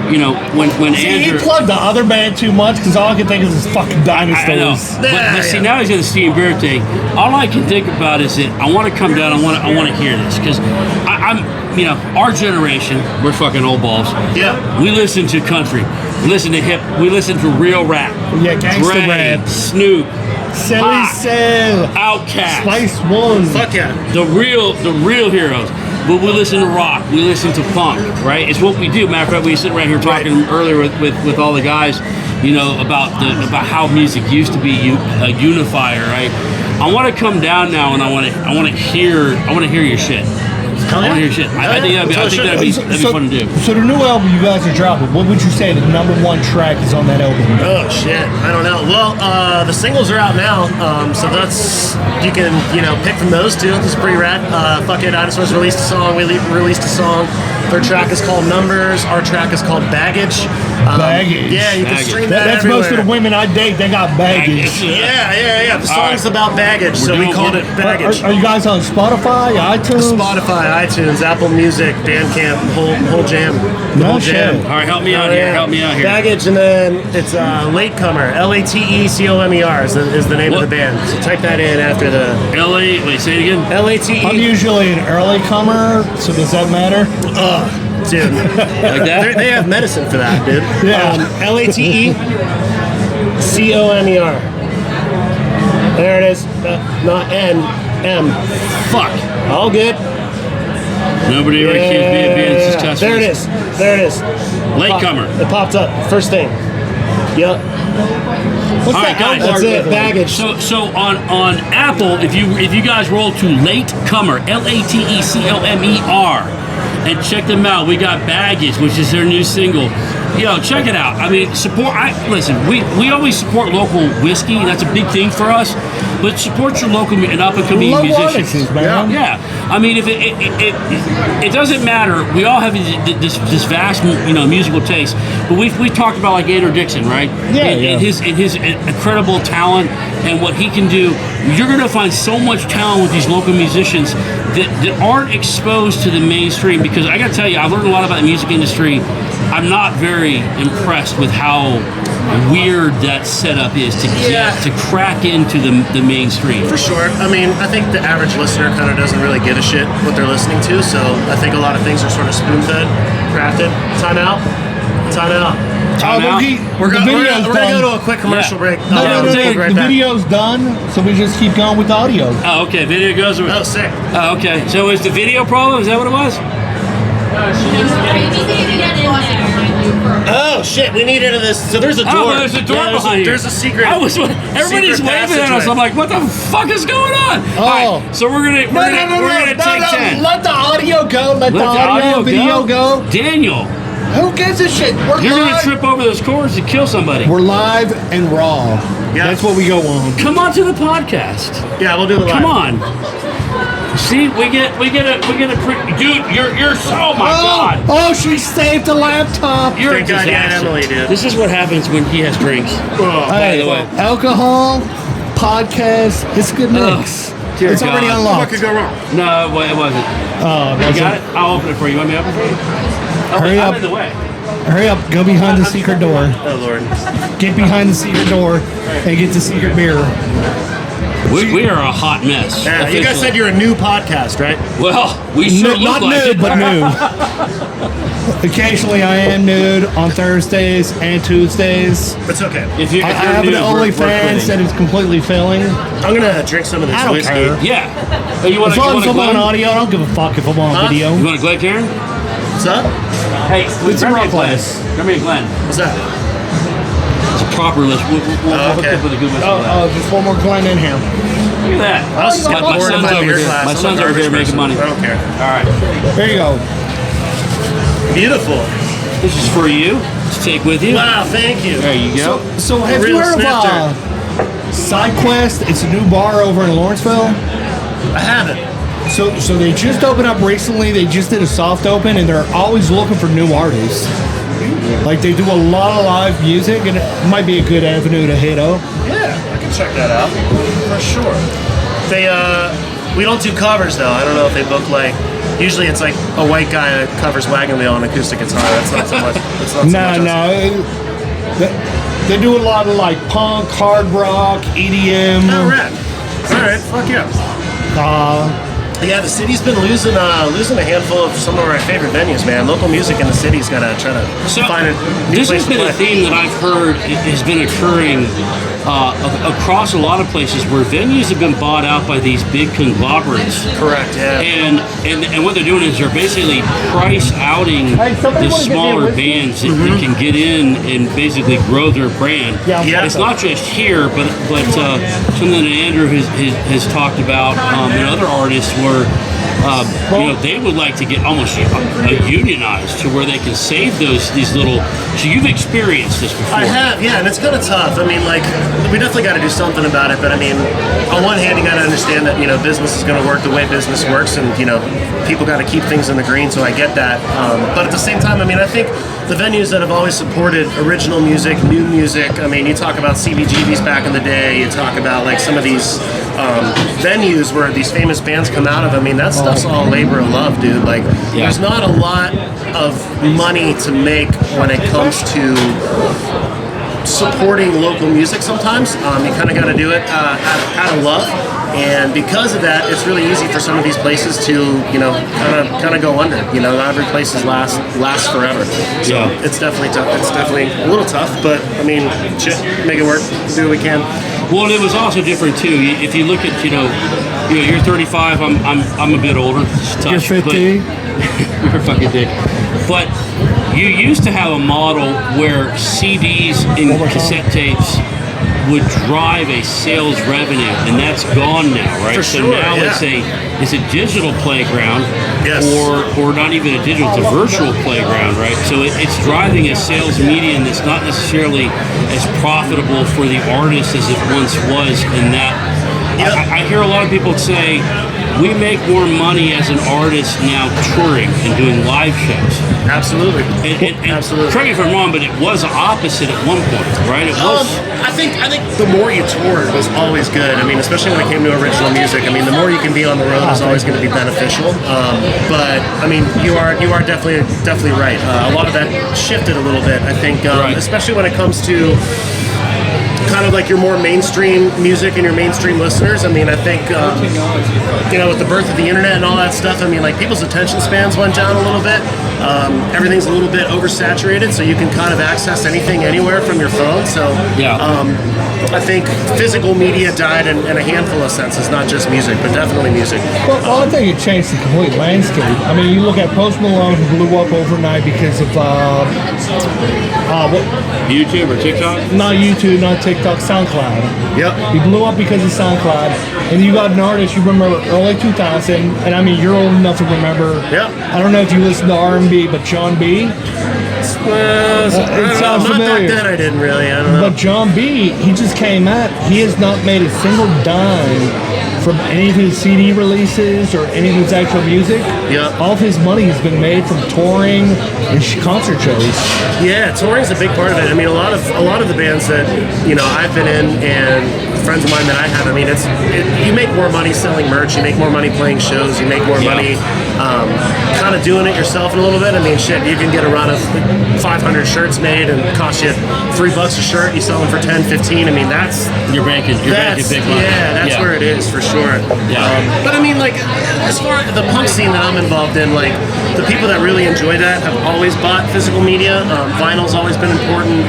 you know, when Andrew... he plugged the other band too much because all I can think of is fucking dinosaurs. I know. But see, now he's got the steam beer thing. All I can think about is that I want to come down, I want to hear this, because I'm, you know, our generation, we're fucking old balls. Yeah. We listen to country. We listen to hip. We listen to real rap. Yeah, gangster rap. Snoop. Silly Cell. Outkast. Spice One. Fuck yeah. The real heroes. But we listen to rock, we listen to funk, right? It's what we do. Matter of fact, we sit right here talking earlier with all the guys, you know, about how music used to be a unifier, right? I want to come down now and I want to hear your shit. I want to hear shit. I think that'd be fun to do. So the new album you guys are dropping, what would you say the number one track is on that album? Oh shit, I don't know. Well, the singles are out now, so that's you can pick from those two. This is pretty rad. Fuck it, Dinosaurs released a song. We released a song. Their track is called Numbers. Our track is called Baggage. Baggage. Yeah, you can stream that. That's everywhere. most of the women I date. They got baggage. Yeah. The song's about baggage, so we called it Baggage. Are you guys on Spotify, iTunes? Spotify, iTunes, Apple Music, Bandcamp, whole jam. No shit. All right, help me out here. Help me out here. Baggage, and then it's Latecomer. Latecomer is the name of the band. So type that in after the Wait, say it again. Late. I'm usually an early comer, so does that matter? Dude, like that? They have medicine for that, dude. Yeah. Latecomer. There it is. Not N-M. Fuck. All good. Nobody ever accused me of being successful. There it is. Latecomer. It popped up. First thing. Yep. All right, guys. That's it. Baggage. So on Apple, if you guys roll to Latecomer, Latecomer, and check them out. We got Baggage, which is their new single. Yo, check it out. I mean, listen, we always support local whiskey. That's a big thing for us. But support your local and up-and-coming musicians. Man. Yeah. I mean, if it doesn't matter. We all have this vast, musical taste. But we talked about like Andrew Dixon, right? Yeah. His incredible talent and what he can do. You're going to find so much talent with these local musicians that aren't exposed to the mainstream. Because I got to tell you, I've learned a lot about the music industry. I'm not very impressed with how weird that setup is to crack into the mainstream. For sure. I mean, I think the average listener kind of doesn't really give a shit what they're listening to, so I think a lot of things are sort of spoon-fed, crafted. Time out. We're going to go to a quick commercial break. No. The video's done, so we just keep going with the audio. Oh, okay. Video goes. Oh, sick. Oh, okay. So is the video problem? Is that what it was? Oh shit! We need into this. So there's a door. Oh, there's a door behind you. There's a secret. Everybody's waving at us. I'm like, what the fuck is going on? Oh, all right, so we're gonna take 10. Let the audio go. Let the audio video go. Daniel, who gives a shit? You're gonna trip over those cords and kill somebody. We're live and raw. Yeah. That's what we go on. Come on to the podcast. Yeah, we'll do it live. Come on. See, we get a dude. You're oh my god. Oh, she saved the laptop. You're Thank a God, disaster. Emily, dude. This is what happens when he has drinks. By the way, alcohol, podcast, it's a good mix. Dear It's already God. unlocked. What could go wrong? No, it wasn't. You got it? I'll open it for you. Want me to open it for you? Hurry I'm up. in the way. Hurry up, go behind the secret door. Oh Lord. Get behind the secret door and get the secret beer. We are a hot mess. Yeah, you guys said you're a new podcast, right? Well, we sure look Not like nude, it. but nude. Occasionally I am nude on Thursdays and Tuesdays. It's okay. If you're I have nude, an we're OnlyFans that quitting. is completely failing. I'm gonna drink some of this I don't whiskey. care. Yeah. Oh, you want As to long as I'm on Glenn? audio, I don't give a fuck if I'm on video. You want a Glenn, Karen? What's up? Hey, It's a rough place. Come here, Glenn. What's that? It's a proper list. We'll hook up with a good list. Just one more Glenn in here. Look at that. I was just getting My bored of son's my over beer here. glass. My I'm a son's over here garbage making money. person. I don't care. All right. There you go. Beautiful. This is for you to take with you. Wow, thank you. There you go. So have Real you heard snifter. of SideQuest? It's a new bar over in Lawrenceville. I haven't. So they just opened up recently. They just did a soft open, and they're always looking for new artists. Like they do a lot of live music, and it might be a good avenue to hit up. Yeah, I can check that out for sure. They we don't do covers though. I don't know if they book like. Usually it's like a white guy that covers Wagon Wheel on acoustic guitar. That's not so much. That's not so much No. They do a lot of like punk, hard rock, EDM. Oh, rad. All right, fuck yeah. Yeah, the city's been losing a handful of some of our favorite venues, man. Local music in the city's got to try to find a new this place has been to a play. theme that I've heard has been occurring across a lot of places where venues have been bought out by these big conglomerates. Correct, yeah. And what they're doing is they're basically price outing the smaller bands that can get in and basically grow their brand. Yeah. It's not just here, but something that Andrew has talked about and other artists where they would like to get almost unionized to where they can save these little. So you've experienced this before. I have, yeah, and it's kind of tough. I mean, like, we definitely got to do something about it. But I mean, on one hand, you got to understand that business is going to work the way business works, and people got to keep things in the green. So I get that. But at the same time, I mean, I think the venues that have always supported original music, new music. I mean, you talk about CBGBs back in the day. You talk about like some of these venues where these famous bands come out of. I mean, that stuff's all labor of love, dude. Like, there's not a lot of money to make when it comes to supporting local music sometimes. You kind of got to do it out of love. And because of that, it's really easy for some of these places to, kind of go under. Not every place lasts forever. So it's definitely tough. It's definitely a little tough, but I mean, shit, make it work. Do what we can. Well, it was also different too. If you look at, you're 35. I'm a bit older. You're 50. You're a fucking dick. But you used to have a model where CDs and cassette tapes would drive a sales revenue, and that's gone now, right? For sure, now it's a digital playground, or not even a digital, it's a virtual playground, right? So it's driving a sales medium that's not necessarily as profitable for the artist as it once was. In that, I hear a lot of people say, we make more money as an artist now touring and doing live shows. Absolutely. And absolutely. Correct me if I'm wrong, but it was opposite at one point, right? It was. I think the more you toured was always good. I mean, especially when it came to original music. I mean, the more you can be on the road is always going to be beneficial. But I mean, you are definitely right. A lot of that shifted a little bit. I think, especially when it comes to kind of like your more mainstream music and your mainstream listeners. I mean, I think, with the birth of the internet and all that stuff, I mean, like, people's attention spans went down a little bit. Everything's a little bit oversaturated, so you can kind of access anything anywhere from your phone. So I think physical media died in a handful of senses, not just music, but definitely music. Well, I think it changed the complete landscape. I mean, you look at Post Malone, who blew up overnight because of YouTube or TikTok? Not YouTube, not TikTok, SoundCloud. Yep. He blew up because of SoundCloud. And you got an artist you remember early 2000, and I mean, you're old enough to remember. Yep. I don't know if you listen to R&B, but John B. It sounds familiar. Not back then, I didn't really. I don't know. But John B, he just came out. He has not made a single dime from any of his CD releases or any of his actual music. Yep. All of his money has been made from touring and concert shows. Yeah, touring's a big part of it. I mean, a lot of the bands that I've been in and friends of mine that I have. I mean, you make more money selling merch. You make more money playing shows. You make more money kind of doing it yourself in a little bit. I mean, shit, you can get a run of 500 shirts made and cost you $3 a shirt. You sell them for 10, 15. I mean, you're making big money. Yeah, that's where it is for sure. Yeah. But I mean, like, as far as the punk scene that I'm involved in, like, the people that really enjoy that have always bought physical media. Vinyl's always been important.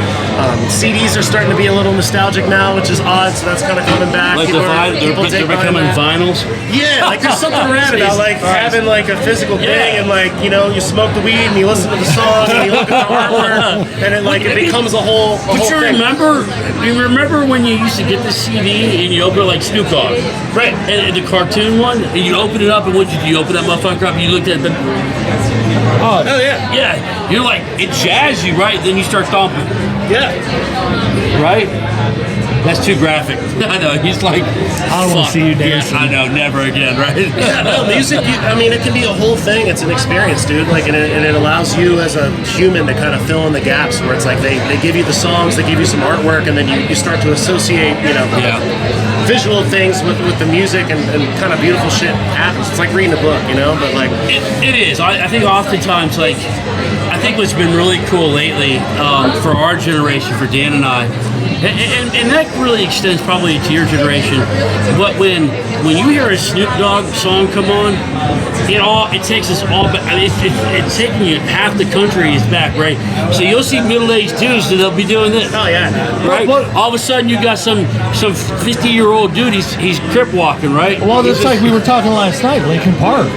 CDs are starting to be a little nostalgic now, which is odd. So that's kind of coming back. Like they're becoming vinyls. Yeah, like there's something rad about like having like a physical thing, and like you smoke the weed and you listen to the song and you look at the artwork, and it becomes a whole. But you thing. remember when you used to get the CD and you open it like Snoop Dogg, right? And the cartoon one, and you open it up, and what did you open that motherfucker up? And you looked at the. Oh yeah. Yeah, you're like it jazzed you, right? Then you start stomping. Yeah. Right. That's too graphic. I know. He's like, I don't want to see you dancing. Yeah, I know. Never again, right? Yeah, no, music, I mean, it can be a whole thing. It's an experience, dude. Like, and it allows you as a human to kind of fill in the gaps where it's like they give you the songs, they give you some artwork, and then you start to associate, visual things with the music, and kind of beautiful shit happens. It's like reading a book, but like... It is. I think oftentimes, like, I think what's been really cool lately for our generation, for Dan and I, and that really extends probably to your generation. But when you hear a Snoop Dogg song come on, it takes us all back. I mean, it's taking you half the country is back, right? So you'll see middle-aged dudes that they'll be doing this. Oh yeah, right. All of a sudden you got some 50-year-old dude. He's crip walking, right? Well, it's like we were talking last night, Linkin Park.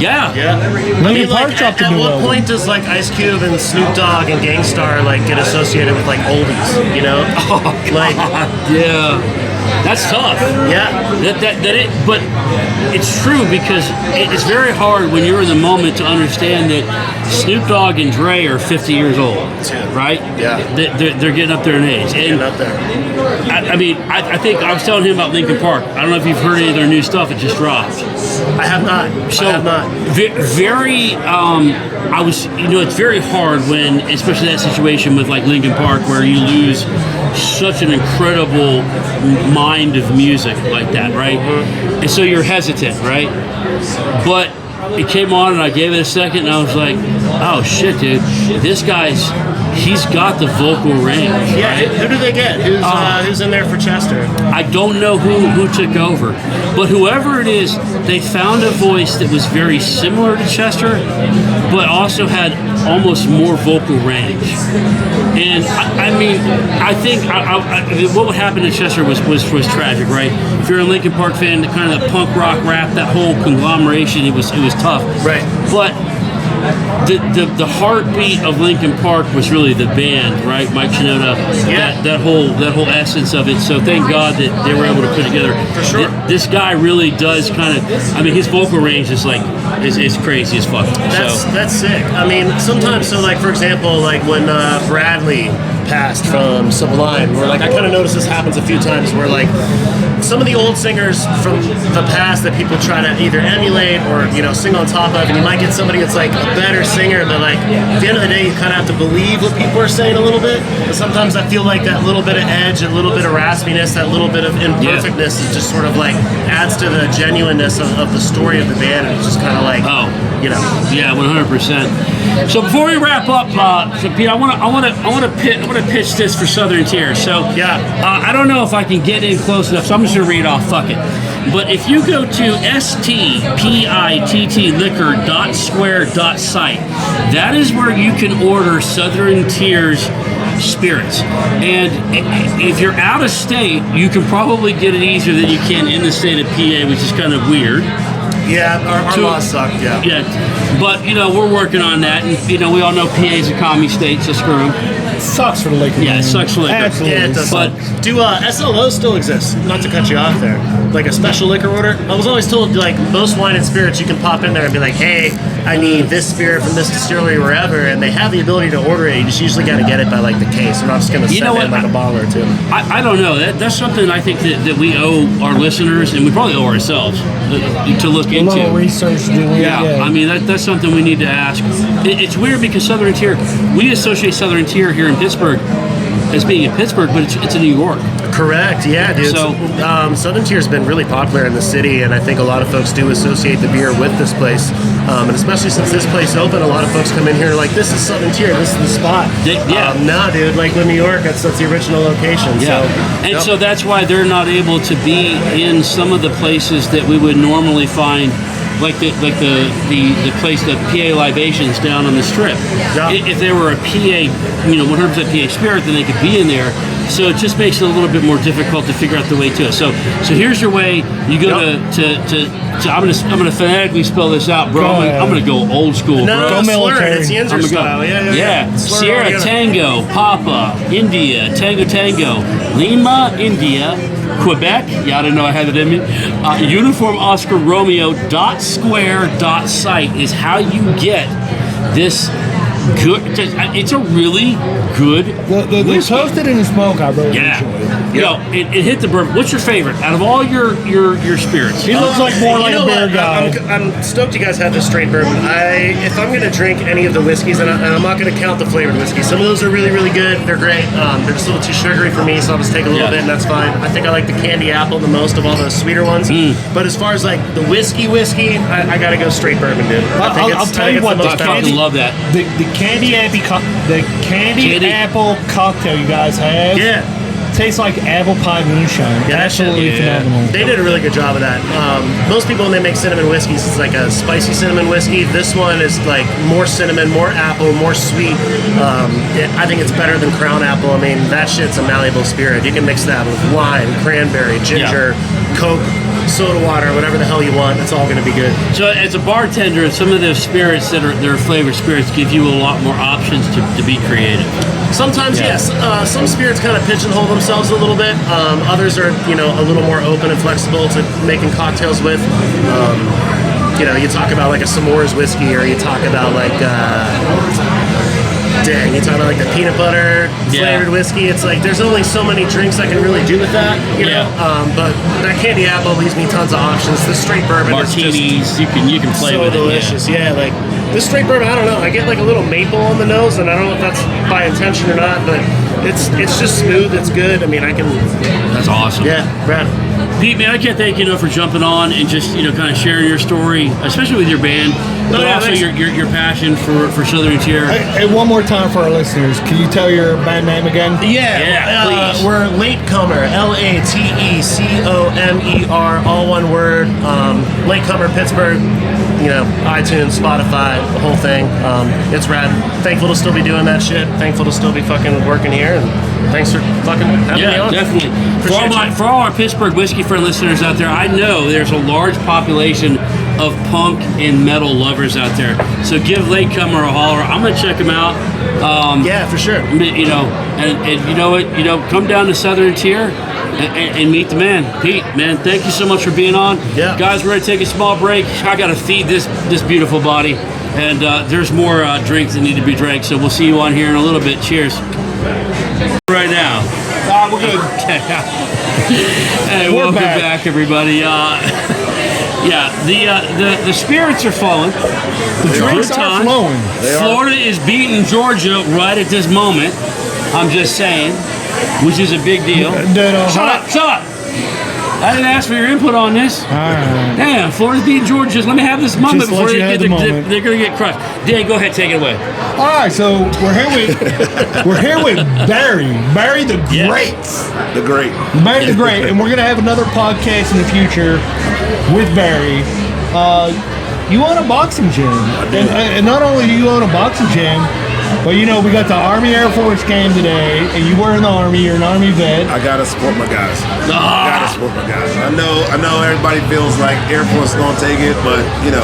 Yeah. Linkin Park dropped a new album. At what point does like Ice Cube and Snoop Dogg and Gangstar like get associated with like oldies? Oh, like, yeah. That's tough. Yeah. But it's true because it's very hard when you're in the moment to understand that Snoop Dogg and Dre are 50 years old, right? Yeah. They're getting up there in age. And up there. I think I was telling him about Linkin Park. I don't know if you've heard any of their new stuff. It just dropped. I have not. So I have not. Very. It's very hard when, especially that situation with like Linkin Park, where you lose such an incredible mind of music like that, right? And so you're hesitant, right? But it came on and I gave it a second and I was like, oh shit, dude, this he's got the vocal range. Yeah, right? Who do they get? Who's in there for Chester? I don't know who took over, but whoever it is, they found a voice that was very similar to Chester, but also had almost more vocal range. And I think what happened to Chester was tragic, right? If you're a Linkin Park fan, the kind of the punk rock rap, that whole conglomeration, it was tough. Right. But the heartbeat of Linkin Park was really the band, right? Mike Shinoda, that whole essence of it. So thank God that they were able to put it together. For sure. This guy really does kind of. His vocal range is like is crazy as fuck. That's sick. Sometimes, so like for example, like when Bradley passed from Sublime, where like I kind of noticed this happens a few times, where like some of the old singers from the past that people try to either emulate or sing on top of, and you might get somebody that's like a better singer, but like at the end of the day you kind of have to believe what people are saying a little bit. But sometimes I feel like that little bit of edge, a little bit of raspiness, that little bit of imperfectness is just sort of like adds to the genuineness of the story of the band, and it's just kind of like yeah, 100%. So before we wrap up, Pete, I want to pitch this for Southern Tier. So I don't know if I can get in close enough, so I'm just gonna read off. Fuck it. But if you go to stpittliquor.square.site, that is where you can order Southern Tier's spirits. And if you're out of state, you can probably get it easier than you can in the state of PA, which is kind of weird. Yeah, our laws suck, Yeah, but, we're working on that, and, we all know PA's a commie state, so screw them. It sucks for the liquor. Yeah, it sucks for liquor. Absolutely. Yeah, it does. But do SLOs still exist? Not to cut you off there. Like a special liquor order? I was always told, like, most wine and spirits, you can pop in there and be like, hey, I need this spirit from this distillery wherever, and they have the ability to order it. You just usually got to get it by, like, the case. We're not just going to send in, like, a bottle or two. I don't know. That's something I think that we owe our listeners, and we probably owe ourselves to look into. A little research doing. Yeah, that's something we need to ask. It's weird because Southern Tier, we associate Southern Tier here in Pittsburgh as being in Pittsburgh, but it's in New York. Correct, yeah, dude. So, Southern Tier has been really popular in the city, and I think a lot of folks do associate the beer with this place. And especially since this place opened, a lot of folks come in here like, this is Southern Tier, this is the spot. Nah, dude, Lakewood, New York, that's the original location. Yeah. So that's why they're not able to be in some of the places that we would normally find, like the place, the PA Libations down on the Strip. Yeah. If they were a PA, 100% PA spirit, then they could be in there. So it just makes it a little bit more difficult to figure out the way to it. So here's your way. You go to I'm gonna phonetically spell this out, bro. I'm gonna go old school, bro. Go military. It's Yinzer style. Yeah. Sierra Tango, Papa, India, Tango, Lima, India, Quebec. Yeah, I didn't know I had it in me. Uniform Oscar Romeo .square.site is how you get this good. It's a really good. The toasted and the smoke, I really enjoy. It hit the bourbon. What's your favorite out of all your spirits? He looks like more like a beer guy. I'm stoked you guys have this straight bourbon. If I'm gonna drink any of the whiskeys, and I'm not gonna count the flavored whiskeys. Some of those are really, really good. They're great. They're just a little too sugary for me, so I'll just take a little bit, and that's fine. I think I like the candy apple the most of all the sweeter ones. But as far as like the whiskey, I gotta go straight bourbon, dude. I'll tell you what, I fucking love that. The candy apple cocktail you guys have. Yeah. Tastes like apple pie moonshine. Yeah, absolutely phenomenal. They did a really good job of that. Most people, when they make cinnamon whiskeys, it's like a spicy cinnamon whiskey. This one is like more cinnamon, more apple, more sweet. I think it's better than Crown Apple. I mean, that shit's a malleable spirit. You can mix that with wine, cranberry, ginger, Coke, soda water, whatever the hell you want. It's all going to be good. So as a bartender, some of those spirits that are their flavored spirits give you a lot more options to be creative. Sometimes, yes. Some spirits kind of pigeonhole themselves a little bit. Others are, a little more open and flexible to making cocktails with. You talk about like a s'mores whiskey, or you talk about like, you talk about like the peanut butter flavored whiskey. It's like there's only so many drinks I can really do with that, you know. But that candy apple leaves me tons of options. The straight bourbon martinis, is just you can play so with delicious. it. Yeah, like this straight bourbon, I don't know. I get like a little maple on the nose, and I don't know if that's by intention or not, but it's just smooth. It's good. I mean, I can. That's awesome. Yeah, Brad. Pete, man, I can't thank you enough for jumping on and just kind of sharing your story, especially with your band, but also your passion for Southern Tier. Hey, one more time for our listeners, can you tell your band name again? Yeah, please. We're Latecomer, Latecomer, all one word. Latecomer, Pittsburgh. iTunes, Spotify, the whole thing. It's rad. Thankful to still be doing that shit. Thankful to still be fucking working here. And thanks for fucking having me on. Definitely. For all our Pittsburgh whiskey friend listeners out there, I know there's a large population of punk and metal lovers out there. So give Latecomer a holler. I'm gonna check them out. Yeah, for sure. And you know what? Come down to Southern Tier and meet the man. Pete, man, thank you so much for being on. Yeah. Guys, we're gonna take a small break. I gotta feed this beautiful body. And there's more drinks that need to be drank, so we'll see you on here in a little bit. Cheers. Right now. We're good. Hey, welcome back, everybody. The spirits are flowing. The drinks are flowing. Florida is beating Georgia right at this moment. I'm just saying, which is a big deal. Shut up! I didn't ask for your input on this. All right. Damn, Florida's beating Georgia. Just let me have this moment Just before let you have the moment. they're going to get crushed. Dan, go ahead, take it away. All right, so we're here with Barry the Great. The Great. Barry the Great, and we're gonna have another podcast in the future with Barry. You own a boxing gym, and not only do you own a boxing gym, but we got the Army Air Force game today, and you were in the Army. You're an Army vet. I gotta support my guys. I know everybody feels like Air Force is gonna take it, but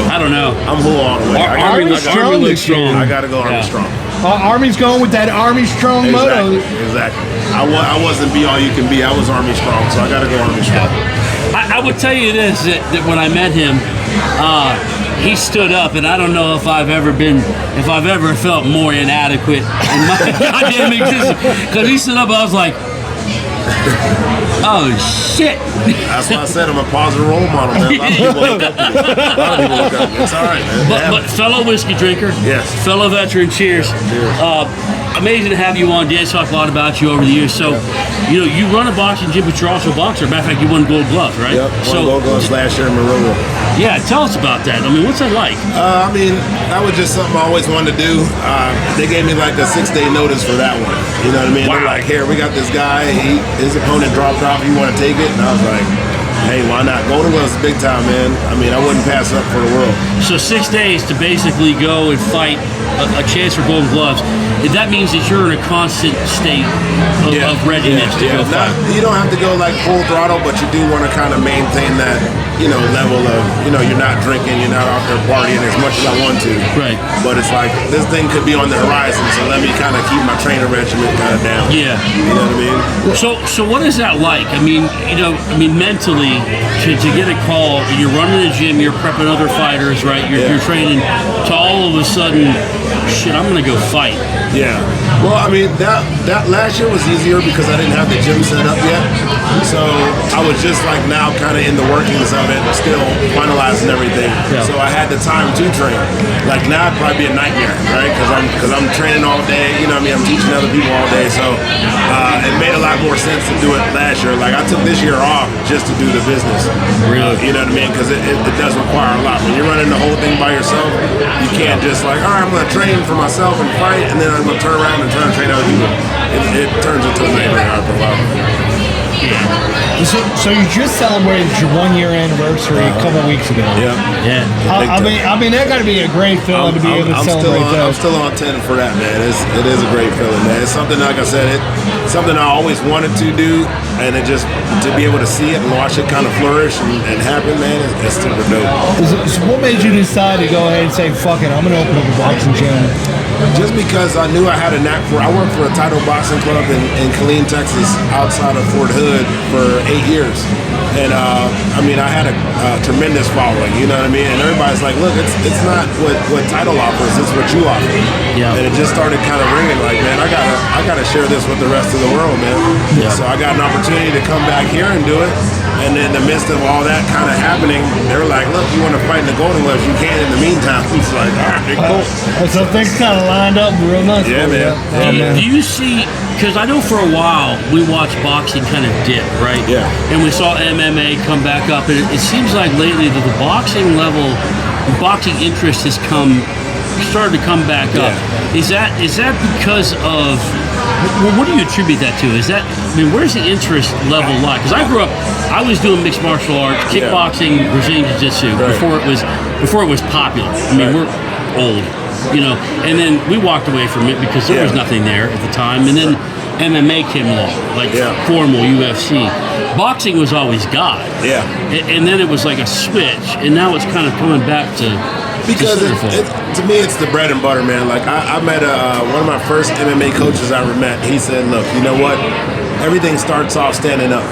I don't know. I'm whole on the way. Army strong this year. I gotta go Army strong. Army's going with that Army strong motto. Exactly. I wasn't be all you can be. I was Army strong, so I gotta go Army strong. I would tell you this, that when I met him, he stood up, and I don't know if I've ever felt more inadequate in my goddamn existence. Because he stood up, I was like, oh shit. That's why I said I'm a positive role model, man. A lot of people look up to me. It's all right, man. But fellow whiskey drinker, yes. Fellow veteran, cheers. Amazing to have you on. Dan's talked a lot about you over the years. So, you run a boxing gym, but you're also a boxer. Matter of fact, you won gold gloves, right? Yep, won gold gloves last year in Amarillo. Yeah, tell us about that. I mean, what's that like? That was just something I always wanted to do. They gave me like a 6-day notice for that one. You know what I mean? Wow. They're like, here, we got this guy. His opponent dropped off. You want to take it? And I was like, hey, why not? Golden Gloves is big time, man. I mean, I wouldn't pass up for the world. So 6 days to basically go and fight a chance for Golden Gloves. That means that you're in a constant state of readiness to go fight. You don't have to go like full throttle, but you do want to kind of maintain that, level of, you're not drinking, you're not out there partying as much as I want to. Right. But it's like, this thing could be on the horizon, so let me kind of keep my training regimen kind of down. Yeah. You know what I mean? So what is that like? I mean, mentally, to get a call, and you're running a gym, you're prepping other fighters, right? You're training, to all of a sudden, shit, I'm going to go fight. Yeah. Well, I mean, that last year was easier because I didn't have the gym set up yet. So I was just like now kind of in the workings of it, still finalizing everything. Yeah. So I had the time to train. Like now it'd probably be a nightmare, right? Because I'm training all day. I'm teaching other people all day. So it made a lot more sense to do it last year. Like I took this year off just to do the business. Really? You know what I mean? Because it does require a lot. When you're running the whole thing by yourself, you can't just like, all right, I'm going to train for myself and fight, and then I'm going to turn around and try to train other people. It turns into a nightmare after a while. So you just celebrated your 1 year anniversary a couple weeks ago. Yeah. I mean that got to be a great feeling to be able to celebrate that. I'm still on 10 for that, man. It is a great feeling, man. It's something, like I said, it's something I always wanted to do, and it just to be able to see it and watch it kind of flourish and happen, man, it's super dope. So what made you decide to go ahead and say, fuck it, I'm going to open up a boxing gym? Just because I knew I had a knack for it. I worked for a title boxing club in Killeen, Texas, outside of Fort Hood for 8 years. And I mean, I had a tremendous following, you know what I mean? And everybody's like, look, it's not what title offers, it's what you offer. Yeah. And it just started kind of ringing like, man, I gotta share this with the rest of the world, man. Yeah. So I got an opportunity to come back here and do it. And in the midst of all that kind of happening, they were like, look, you want to fight in the Golden Gloves, you can in the meantime. It's like, all right, cool. So things kind of lined up real nice. Yeah, man. Do you see, because I know for a while we watched boxing kind of dip, right? Yeah. And we saw MMA come back up, and it seems like lately that the boxing level, boxing interest has started to come back up. Is that because of, what do you attribute that to? Is that, I mean, where's the interest level like? Because I was doing mixed martial arts, kickboxing, Brazilian Jiu-Jitsu before it was popular. I mean, we're old, you know. And then we walked away from it because there was nothing there at the time. And then MMA came along, like formal UFC. Boxing was always God. Yeah. And then it was like a switch, and now it's kind of coming back to. Because to me, it's the bread and butter, man. Like I met one of my first MMA coaches I ever met. He said, "Look, you know what? Everything starts off standing up."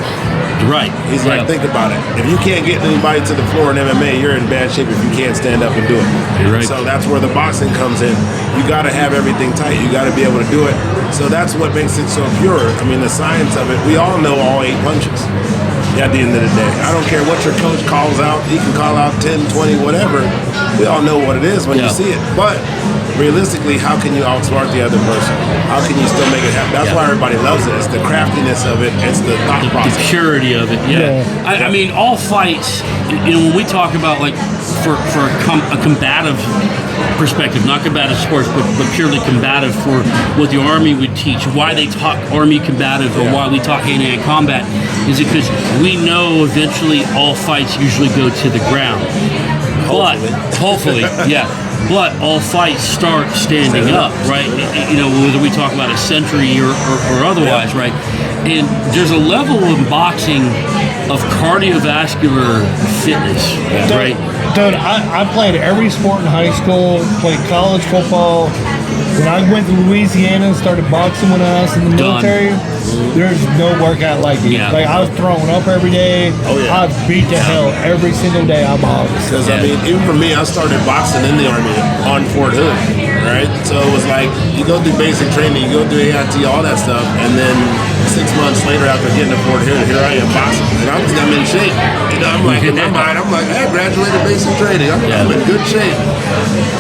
Right. He's like, think about it. If you can't get anybody to the floor in MMA, you're in bad shape if you can't stand up and do it. You're right. So that's where the boxing comes in. You got to have everything tight. You got to be able to do it. So that's what makes it so pure. I mean, the science of it. We all know all 8 punches. At the end of the day, I don't care what your coach calls out. He can call out 10, 20, whatever. We all know what it is when you see it. But realistically, how can you outsmart the other person? How can you still make it happen? That's why everybody loves it. It's the craftiness of it. It's the thought process. The purity of it. Yeah. I mean, all fights. You know, when we talk about like for a combative perspective, not combative sports, but purely combative for what the Army would teach, why they taught Army combative or why we taught hand-to-hand combat, is because we know eventually all fights usually go to the ground. Hopefully, but all fights start standing up, right? You know, whether we talk about a century or otherwise, right? And there's a level of boxing of cardiovascular fitness, right? Dude, I played every sport in high school, played college football. When I went to Louisiana and started boxing when I was in the military, there's no workout like it. Yeah. Like, I was throwing up every day. I was beat to hell every single day I boxed. Because, I mean, even for me, I started boxing in the Army on Fort Hood, right? So it was like, you go through basic training, you go through AIT, all that stuff, and then 6 months later after getting to Fort Hood, here I am boxing. And I'm in shape. You know, I'm like, in my mind, I'm like, I graduated basic training. I'm in good shape.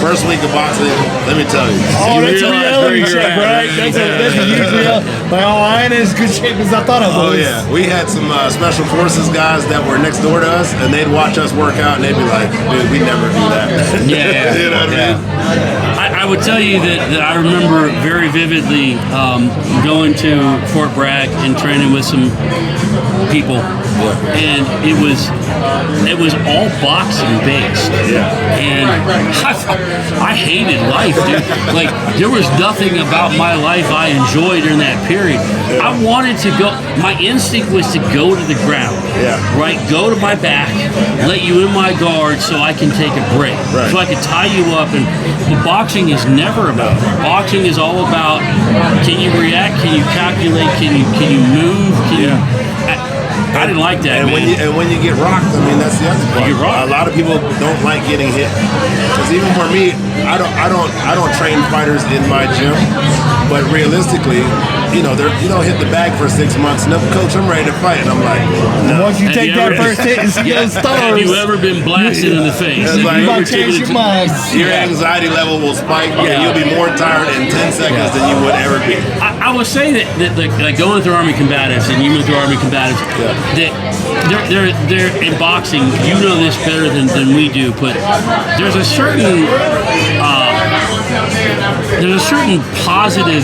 First week of boxing, let me tell you. Oh, that's a reality check, right? That's a huge reality. Like, I ain't in as good shape as I thought I was. Oh, yeah. We had some special forces guys that were next door to us, and they'd watch us work out, and they'd be like, dude, we never do that. You know what I mean? I would tell you that I remember very vividly going to Fort Bragg and training with some people, and it was all boxing based. And I hated life, dude. Like, there was nothing about my life I enjoyed during that period. I wanted to go. My instinct was to go to the ground. Right, go to my back, let you in my guard so I can take a break, so I could tie you up. And the boxing is never about that. Boxing is all about, can you react, can you calculate, can you move, can you. I didn't like that, and man. when you get rocked, I mean, that's the other part. A lot of people don't like getting hit. Because even for me, I don't train fighters in my gym, but realistically, you know, you don't hit the bag for 6 months. No, coach, I'm ready to fight, and I'm like, no. Once you take that first hit and see those stars. Have you ever been blasted in the face? You might change your mind. Your anxiety level will spike, and you'll be more tired in 10 seconds than you would ever be. I would say that like going through Army combatives, and you went through Army combatives, that they're in boxing, you know this better than we do, but there's a certain there's a certain positive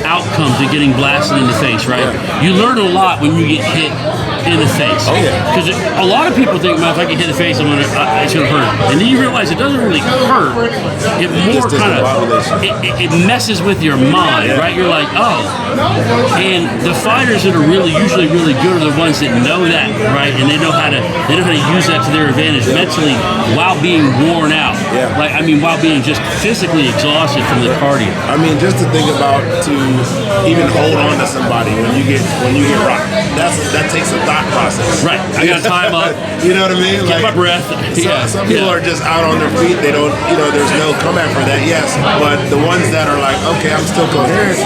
outcome to getting blasted in the face, right? You learn a lot when you get hit in the face. Oh, yeah. Because a lot of people think, man, if I get hit in the face, it's gonna hurt. And then you realize it doesn't really hurt. It more kind of it messes with your mind, right? You're like, oh. And the fighters that are usually really good are the ones that know that, right? And they know how to use that to their advantage mentally while being worn out. Yeah. Like, I mean, while being just physically exhausted from the cardio. I mean, just to think about to even hold on to somebody when you get rocked. That takes a thought process. Right. I got to time up. You know what I mean? Get my breath. Some people are just out on their feet. They don't, there's no comeback for that. Yes, but the ones that are like, okay, I'm still coherent.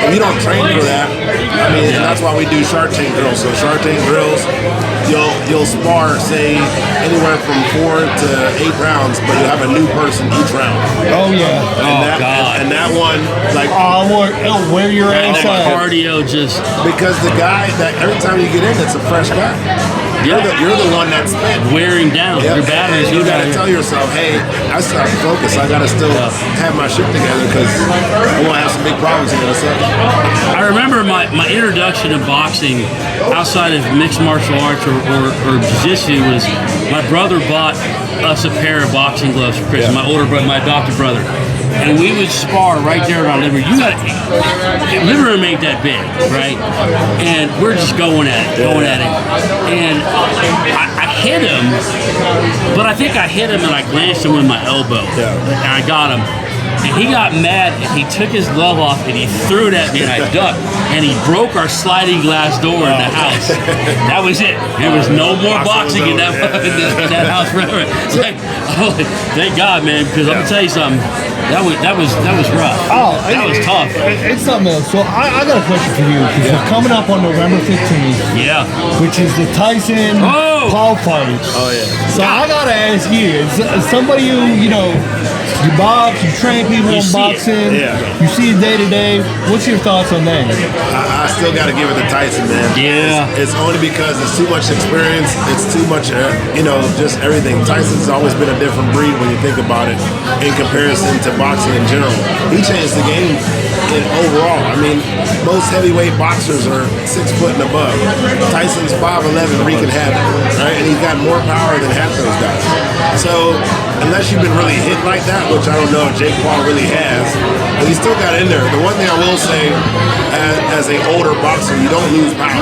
If you don't train for that, I mean, and that's why we do Shark Tank drills. So Shark Tank drills, you'll spar, say, anywhere from 4 to 8 rounds, but you'll have a new person each round. Oh yeah. And that one, like, it'll wear your ass out. Cardio just because the guy that every time you get in, it's a fresh guy. You're the one that's spent. Wearing down. Yep. Your batteries. You got to tell yourself, hey, I still have to focus. I got to still have my shit together because I want to have some big problems in a second. I remember my introduction to boxing outside of mixed martial arts or jiu-jitsu was my brother bought us a pair of boxing gloves for Christmas. My older brother, my adopted brother. And we would spar right there in our living room. Living room ain't that big, right? And we're just going at it. And I hit him, but I think I hit him and I glanced him with my elbow. And I got him. And he got mad and he took his glove off and he threw it at me and I ducked. And he broke our sliding glass door in the house. That was it. There was no more boxing in that house forever. Thank God, man, because I'm gonna tell you something. That was rough. Oh, that was tough. It's something else. So I got a question for you. We're coming up on November 15th. Yeah. Which is the Tyson Paul fight. Oh yeah. So I gotta ask you, as somebody who you box, you train people in boxing, you see it day to day. What's your thoughts on that? I still got to give it to Tyson, man. Yeah. It's only because it's too much experience. It's too much, just everything. Tyson's always been a different breed when you think about it in comparison to boxing in general. He changed the game overall. I mean, most heavyweight boxers are 6 foot and above. Tyson's 5'11", wreaking havoc, right? And he's got more power than half those guys. So unless you've been really hit like that, which I don't know if Jake Paul really has, but he still got in there. The one thing I will say, as an older boxer, you don't lose power,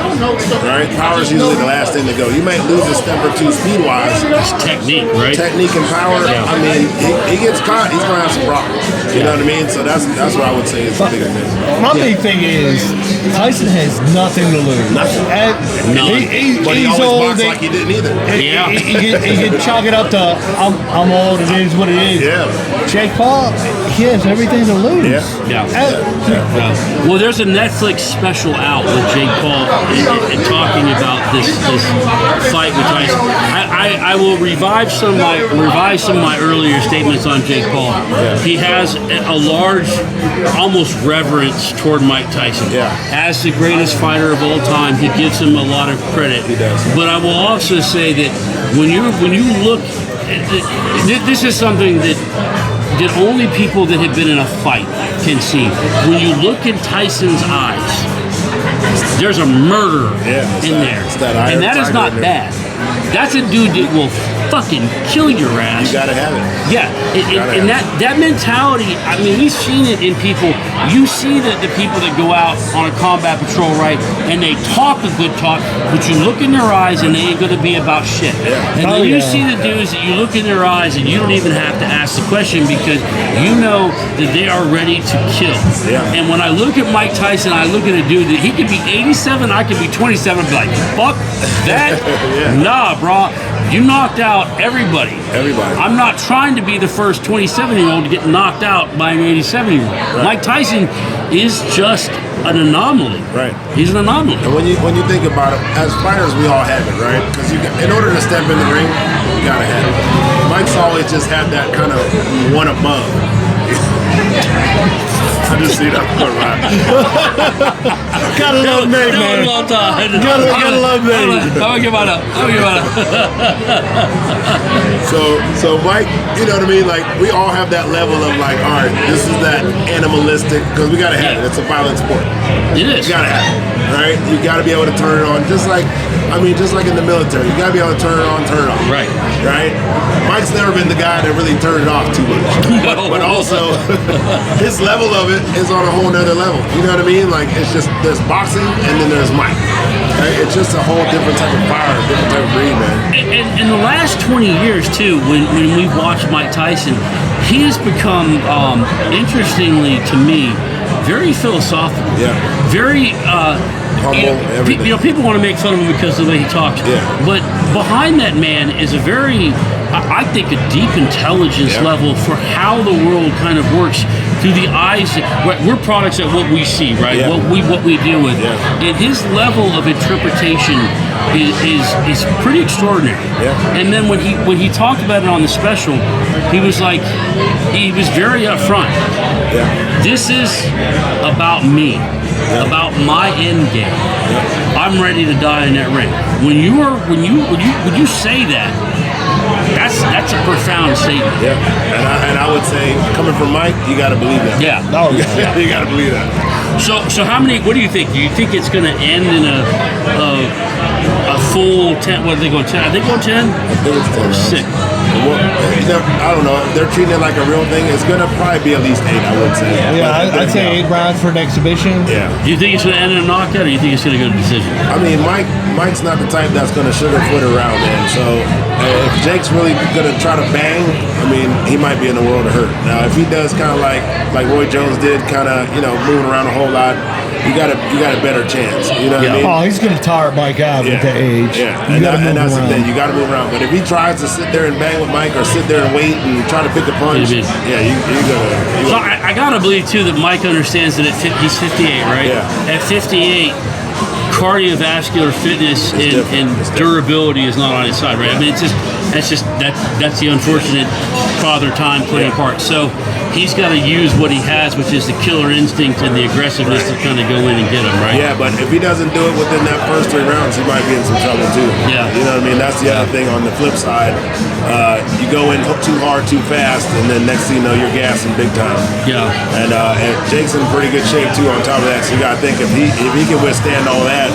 right? Power is usually the last thing to go. You might lose a step or two speed-wise. It's technique, right? Technique and power. Yeah. I mean, he gets caught, he's going to have some problems. You know what I mean? So that's what I would say is the bigger thing. My big thing is Tyson has nothing to lose. Nothing. But he always boxed like he didn't either. He can chalk it up to I'm old. It is what it is. Yeah. Jake Paul, he has everything to lose. Yeah. Well, there's a Netflix special out with Jake Paul and talking about this fight with Tyson. I will revive some of my earlier statements on Jake Paul. He has a large, almost reverence toward Mike Tyson. As the greatest fighter of all time, he gives him a lot of credit. He does. But I will also say that when you look, this is something that only people that have been in a fight can see. When you look in Tyson's eyes, there's a murderer in there. And that is not bad. That's a dude that will fucking kill your ass. You gotta have it. Yeah, and that mentality, I mean, we've seen it in people. You see that the people that go out on a combat patrol, right, and they talk a good talk, but you look in their eyes and they ain't gonna be about shit. And then you see the dudes that you look in their eyes and you don't even have to ask the question because you know that they are ready to kill. And when I look at Mike Tyson, I look at a dude that he could be 87, I could be 27, and be like, fuck that. Nah, bro. You knocked out everybody. I'm not trying to be the first 27-year-old to get knocked out by an 87-year-old. Mike Tyson is just an anomaly. Right. He's an anomaly. And when you think about it, as fighters, we all have it, right? Because in order to step in the ring, you gotta have it. Mike's always just had that kind of one above. I just see that one, right? Gotta love Nate, man. Well done. Gotta love Nate. I'm gonna give it up. So Mike, you know what I mean? Like, we all have that level of like, all right, this is that animalistic, because we gotta have it. It's a violent sport. It is. You gotta have it, right? You gotta be able to turn it on, just like in the military. You gotta be able to turn it on, turn it off. Right. Right? Mike's never been the guy that really turned it off too much. But also, his level of it is on a whole nother level. You know what I mean? Like, it's just, there's boxing and then there's Mike. Right? It's just a whole different type of fire, different type of breed, man. And in the last 20 years, too, when we've watched Mike Tyson, he has become, interestingly to me, very philosophical. Yeah. Very, Humble, everything. People want to make fun of him because of the way he talks. Yeah. But behind that man is a very, I think, a deep intelligence level for how the world kind of works through the eyes. We're products of what we see, right? Yeah. What we deal with. Yeah. And his level of interpretation is pretty extraordinary. Yeah. And then when he talked about it on the special, he was very upfront. Yeah. This is about me, about my end game. I'm ready to die in that ring. When you say that, that's a profound statement. Yeah. And I would say, coming from Mike, you got to believe that. Yeah. Oh, yeah. You got to believe that. So how many? What do you think? Do you think it's going to end in a full 10? What are they going 10? Are they going 10? I think it's 10 rounds. Sick. Well, I don't know. They're treating it like a real thing. It's going to probably be at least 8, I would say. Yeah, I'd say 8 rounds for an exhibition. Yeah. Do you think it's going to end in a knockout, or do you think it's going to go to decision? I mean, Mike's not the type that's going to sugarfoot around, man. So if Jake's really going to try to bang, I mean, he might be in a world of hurt. Now, if he does kind of like Roy Jones did, kind of, moving around a whole lot, you got a better chance. You know what I mean? Oh, he's going to tire Mike out at that age. Yeah, You got to move and that's around. the thing. You got to move around. But if he tries to sit there and bang with Mike, or sit there and wait and try to pick a punch, Maybe. yeah, you're gonna. So I gotta believe too that Mike understands that he's 58, right? Yeah. At 58, cardiovascular fitness and durability is not on his side, right? I mean, that's the unfortunate father time playing a part. So he's got to use what he has, which is the killer instinct and the aggressiveness to kind of go in and get him, right? Yeah, but if he doesn't do it within that first 3 rounds, he might be in some trouble too. Yeah. You know what I mean? That's the other thing on the flip side. You go in too hard, too fast, and then next thing you know, you're gassing big time. Yeah. And Jake's in pretty good shape too. On top of that, so you got to think if he can withstand all that,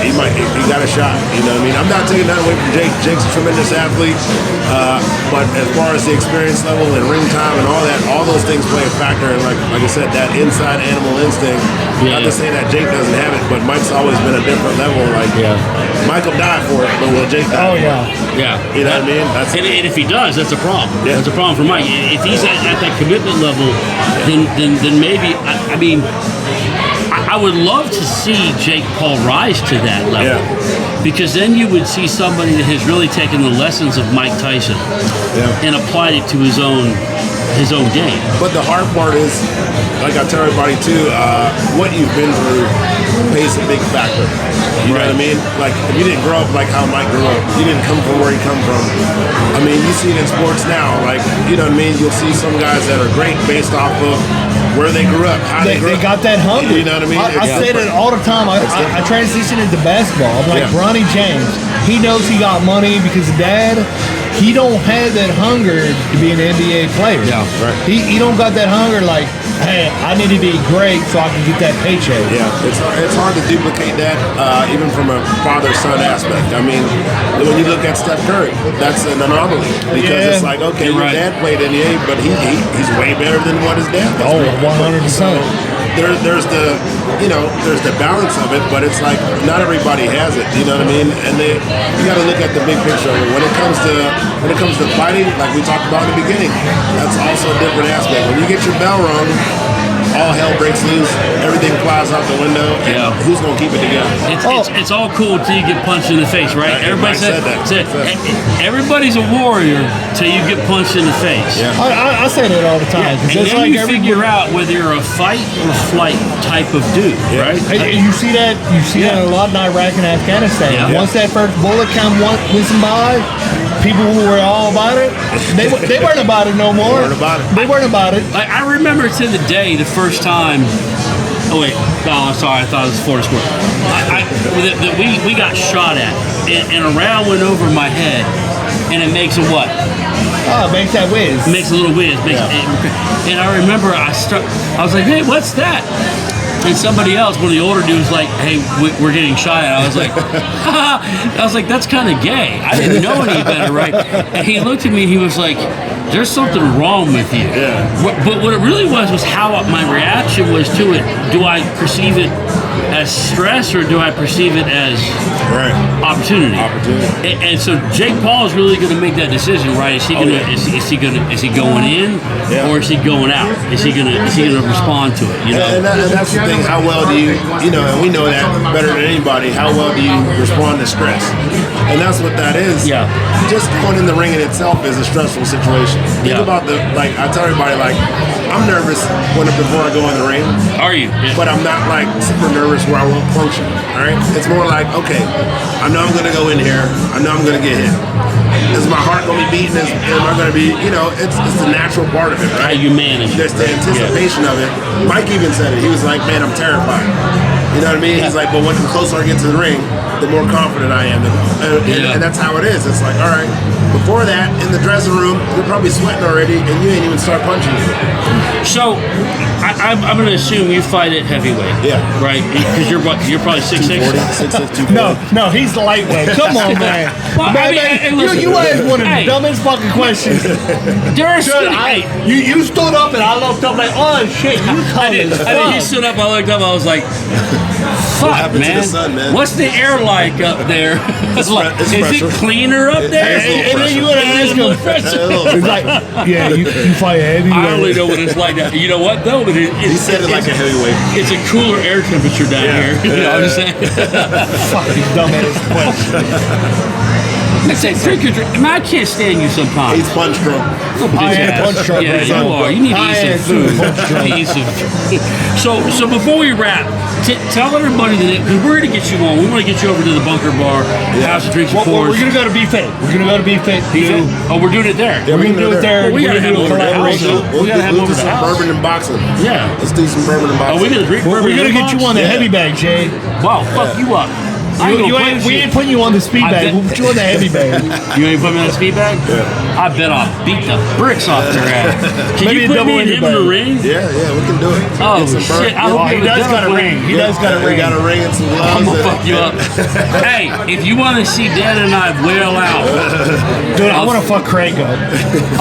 he got a shot. You know what I mean? I'm not taking that away from Jake. Jake's a tremendous athlete, but as far as the experience level and ring time and all that, all those things play a factor. And like I said, that inside animal instinct. Yeah. Not to say that Jake doesn't have it, but Mike's always been a different level. Like, Mike will die for it, but will Jake die? Oh, for yeah. it? Yeah. You know what I mean? And if he does, that's a problem. Yeah. That's a problem for Mike. If he's at that commitment level, then maybe, I mean, I would love to see Jake Paul rise to that level. Because then you would see somebody that has really taken the lessons of Mike Tyson and applied it to his own game. But the hard part is, like I tell everybody too, what you've been through plays a big factor. You know what I mean? Like, if you didn't grow up like how Mike grew up, you didn't come from where he come from. I mean, you see it in sports now. Like, you know what I mean? You'll see some guys that are great based off of where they grew up, how they grew up. They got that hunger. You know what I mean? I say that all the time. I transition into basketball. I'm like Bronny James. He knows he got money because of dad. He don't have that hunger to be an NBA player. Yeah, right. He don't got that hunger like, hey, I need to be great so I can get that paycheck. Yeah, it's hard to duplicate that, even from a father-son aspect. I mean, when you look at Steph Curry, that's an anomaly because it's like, okay, your dad played NBA, but he's way better than what his dad does. Oh, 100%. So there's the balance of it, but it's like not everybody has it. You know what I mean? And you got to look at the big picture of it. When it comes to fighting, like we talked about in the beginning, that's also a different aspect. When you get your bell rung, all hell breaks loose, everything flies out the window, and who's going to keep it together? It's all cool till you get punched in the face, right? Everybody said that. Everybody's a warrior till you get punched in the face. Yeah. I say that all the time. And then like you figure out whether you're a fight or flight type of dude, right? You see that a lot in Iraq and Afghanistan. Yeah. Once that first bullet come whizzing by, people who were all about it, they weren't about it no more. They weren't about it. I remember to the day the first time. Oh wait, I'm sorry. I thought it was Florida Square. We got shot at, and a round went over my head, and it makes a what? Oh, it makes that whiz. It makes a little whiz. And I remember I was like, hey, what's that? And somebody else, one of the older dudes, like, hey, we're getting shot at. I was like, that's kind of gay. I didn't know any better, right? And he looked at me and he was like, there's something wrong with you. Yeah. But what it really was how my reaction was to it. Do I perceive it as stress or do I perceive it as opportunity? And so Jake Paul is really going to make that decision, right? Is he going in or is he going out? Is he going to respond to it? You know. And that's the thing. How well do you and we know that better than anybody. How well do you respond to stress? And that's what that is. Yeah. Just going in the ring in itself is a stressful situation. Think about I tell everybody, I'm nervous before I go in the ring. Are you? Yeah. But I'm not super nervous where I won't function. All right. It's more like, okay, I know I'm going to go in here. I know I'm going to get hit. Is my heart going to be beating? Am I going to be? It's the natural part of it, right? How you manage. There's the anticipation of it. Mike even said it. He was like, man, I'm terrified. You know what I mean? He's like, but when the closer I get to the ring, the more confident I am. And that's how it is. It's like, all right, before that, in the dressing room, you're probably sweating already, and you ain't even start punching you. So, I'm going to assume you fight at heavyweight. Yeah. Right? Because you're probably 6'6". 6'6", 240. No, he's the lightweight. Come on, man. Well, You asked one of the dumbest fucking questions. You stood up and I looked up like, oh shit, you coming. He stood up, I looked up, I was like, fuck, man. What's the air like up there? Is it cleaner up there? And then you gotta ask him. It's like, yeah, you fight heavy. I only know what it's like. You know what though? He said it like a heavyweight. It's a cooler air temperature down here. You know what I'm saying? Fucking dumbass question. I say, drink your drink. I can't stand you sometimes. He's punch drunk. I am punch drunk. Yeah, you are. You need to eat some food. You need to eat some food. So before we wrap, tell everybody that because we're going to get you on. We want to get you over to the Bunker Bar, House of Drinks and Pours. We're going to go to Buffet. We're going to go to Buffet. Oh, we're doing it there. Yeah, we're going to do it there. Well, we got to have over the house. We got to have over the house. Bourbon and boxing. Yeah. Let's do some bourbon and boxing. Are we going to drink bourbon? We're going to get you on the heavy bag, Jay. Wow, fuck you up. We ain't putting you on the speed bag. We'll put you on the heavy bag. You ain't putting me on the speed bag? Yeah. I bet I'll beat the bricks off their ass. Can Maybe you put me and him in the ring? Yeah, we can do it. Oh, shit. He does got a ring. He does got a ring. He got a ring and some gloves. I'm gonna fuck you up. Hey, if you want to see Dan and I wail out. Dude, I want to fuck Craig up.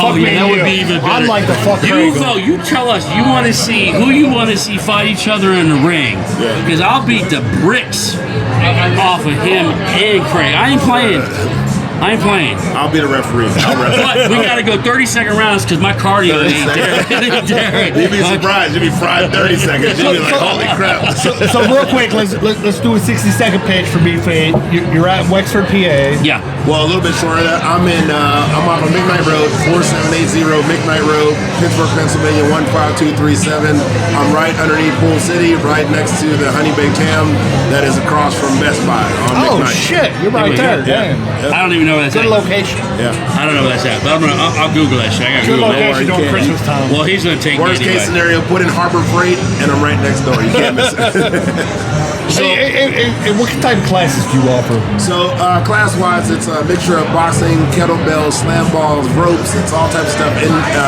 Oh, yeah, that would be even better. I'd like to fuck Craig up. You tell us who you want to see fight each other in the ring. Because I'll beat the bricks off of him and Craig. I ain't playing. I'll be the referee. But we got to go 30-second rounds because my cardio ain't there. You'd be surprised. You'd be fried in 30 seconds. You'd be like, holy crap. So real quick, let's do a 60-second pitch for Buffet. You're at Wexford, PA. Yeah. Well, a little bit short of that. I'm off of McKnight Road, 4780 McKnight Road, Pittsburgh, Pennsylvania, 15237. I'm right underneath Pool City, right next to the Honey Baked Ham that is across from Best Buy on McKnight. Shit, you're right there. Damn. I don't even know where that's Good at. location. Yeah. I don't know where that's at, but I'll Google that shit. I got Good Google that. location during Christmas time. Well, he's gonna take Worst me anyway. case scenario, put in Harbor Freight, and I'm right next door. You can't miss it. So, and what type of classes do you offer? So, class-wise, it's a mixture of boxing, kettlebells, slam balls, ropes. It's all types of stuff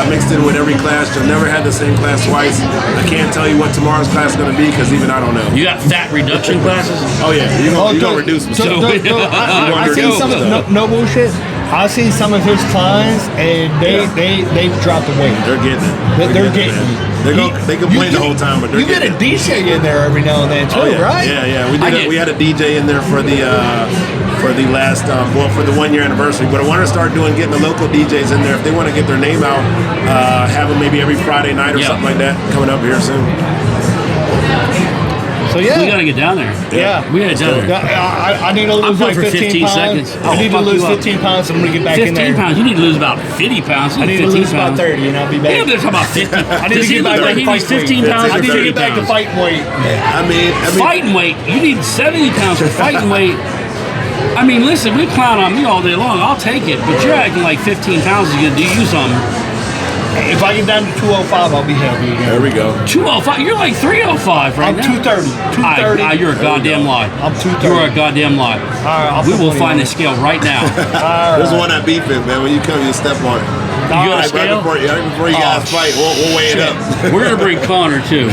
mixed in with every class. You'll never have the same class twice. I can't tell you what tomorrow's class is going to be because even I don't know. You got fat reduction classes? Oh, yeah. You're going to reduce them. I seen some no bullshit. I've seen some of his clients, and they dropped the weight. They're getting it. They're getting it. They complain the whole time, but they're getting it. You get a DJ in there every now and then too, right? Yeah. We had a DJ in there for the last for the 1 year anniversary. But I want to start getting the local DJs in there if they want to get their name out. Have them maybe every Friday night or something like that coming up here soon. So yeah, we gotta get down there. Yeah, we gotta get down there. I need to lose like 15 pounds. I need to lose 15 pounds. I'm gonna get back in there. 15 pounds. You need to lose about 50 pounds. I need to lose about 30, and I'll be back. Yeah, they're talking about 50. I need to get back to fight 15 pounds. I need to get back to fighting weight. I mean, fighting weight. You need 70 pounds for fighting weight. I mean, listen, we clown on me all day long. I'll take it, but you're acting like 15 pounds is gonna do you something. If I get down to 205, I'll be happy again. There we go. 205? You're like 305 right I'm now. 230. 230. You're a goddamn lie. I'm 230. You're a goddamn lie. I'll We will put find a 20 scale right now. There's one at beefing, man. When you come, you step on it. You got a scale? Right before you guys fight, we'll weigh it up. We're gonna bring Connor too.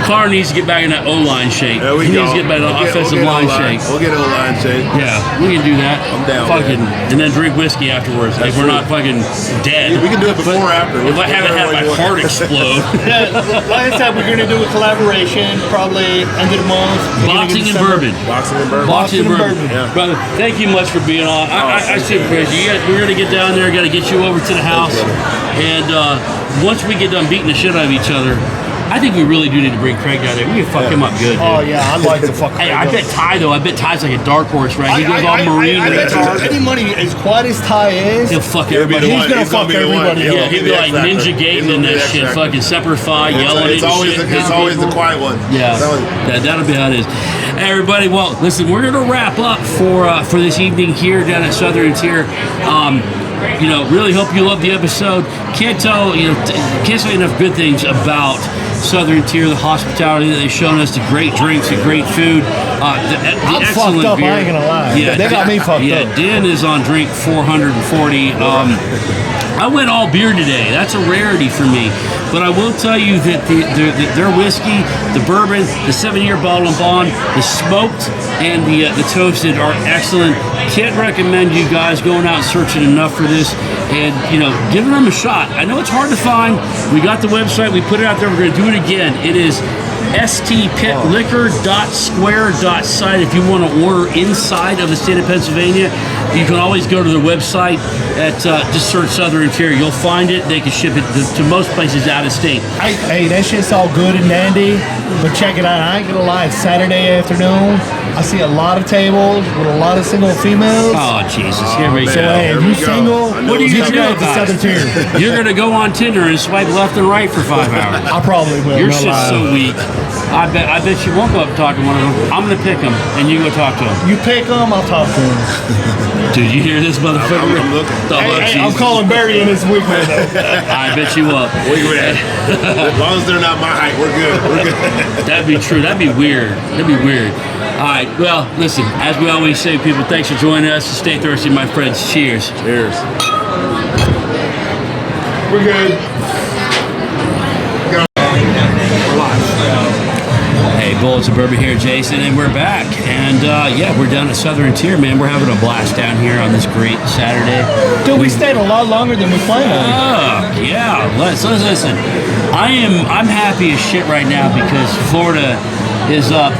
Connor needs to get back in that O-line shape. There we He go. needs to get back in that offensive get line O-line. shape. We'll get O-line shape. Yeah, we can do that. I'm down, Fucking, man. and then drink whiskey afterwards. Like we're not fucking dead. We can do it before or after. If I haven't had my heart explode. Yeah, like I said, we're going to do a collaboration probably end of the month. Boxing and bourbon. Boxing and bourbon. Boxing and bourbon. Yeah. Brother, thank you much for being on. I super appreciate you. We're going to get down there, got to get you over to the house. And once we get done beating the shit out of each other, I think we really do need to bring Craig down there. We can fuck him up good, dude. Oh, yeah, I'd like to fuck Hey, I bet Ty, though. I bet Ty's like a dark horse, right? He goes all marine. I bet you any money, as quiet as Ty is, he'll fuck everybody. he's going to fuck everybody. Yeah, he'll be like Ninja Gaten and that shit. Fucking Semper Fi, yelling It's always the quiet one. Yeah, that'll be how it is. Hey, everybody, well, listen, we're going to wrap up for this evening here down at Southern Tier. You know, really hope you love the episode. Can't say enough good things about Southern Tier, the hospitality that they've shown us, the great drinks, the great food, the I'm excellent fucked up, beer. I ain't gonna lie. Yeah, They got me fucked up. Yeah, Dan is on drink 440. I went all beer today. That's a rarity for me. But I will tell you that their whiskey, the bourbon, the 7-year bottle and bond, the smoked and the toasted are excellent. Can't recommend you guys going out and searching enough for this and, giving them a shot. I know it's hard to find. We got the website. We put it out there. We're going to do it again. It is stpitliquor.square.site. If you want to order inside of the state of Pennsylvania, you can always go to their website at just search Southern Tier. You'll find it. They can ship it to most places out of state. Hey, that shit's all good and dandy, but check it out. I ain't gonna lie, it's Saturday afternoon. I see a lot of tables with a lot of single females. Oh, Jesus. Here we So, go. hey, if you single, What are you get going to do at the about Southern Tier. it? You're going to go on Tinder and swipe left and right for 5 hours. I probably will. Your no shit's lie. so weak. I bet you won't go up and talk to one of them. I'm going to pick them, and you go talk to them. You pick them, I'll talk to them. Dude, you hear this motherfucker? I'm looking. Oh, Hey, I'm Jesus. calling Barry in this week, man. I bet you will. As long as they're not my height, we're good. We're good. That'd be true. That'd be weird. That'd be weird. All right. Well, listen, as we always say, people, thanks for joining us. Stay thirsty, my friends. Cheers. Cheers. We're good. Hey, Bullets of Bourbon here, Jason, and we're back. And we're down at Southern Tier, man. We're having a blast down here on this great Saturday. Dude, we stayed a lot longer than we planned on. Oh, yeah. Let's listen. I'm happy as shit right now because Florida is up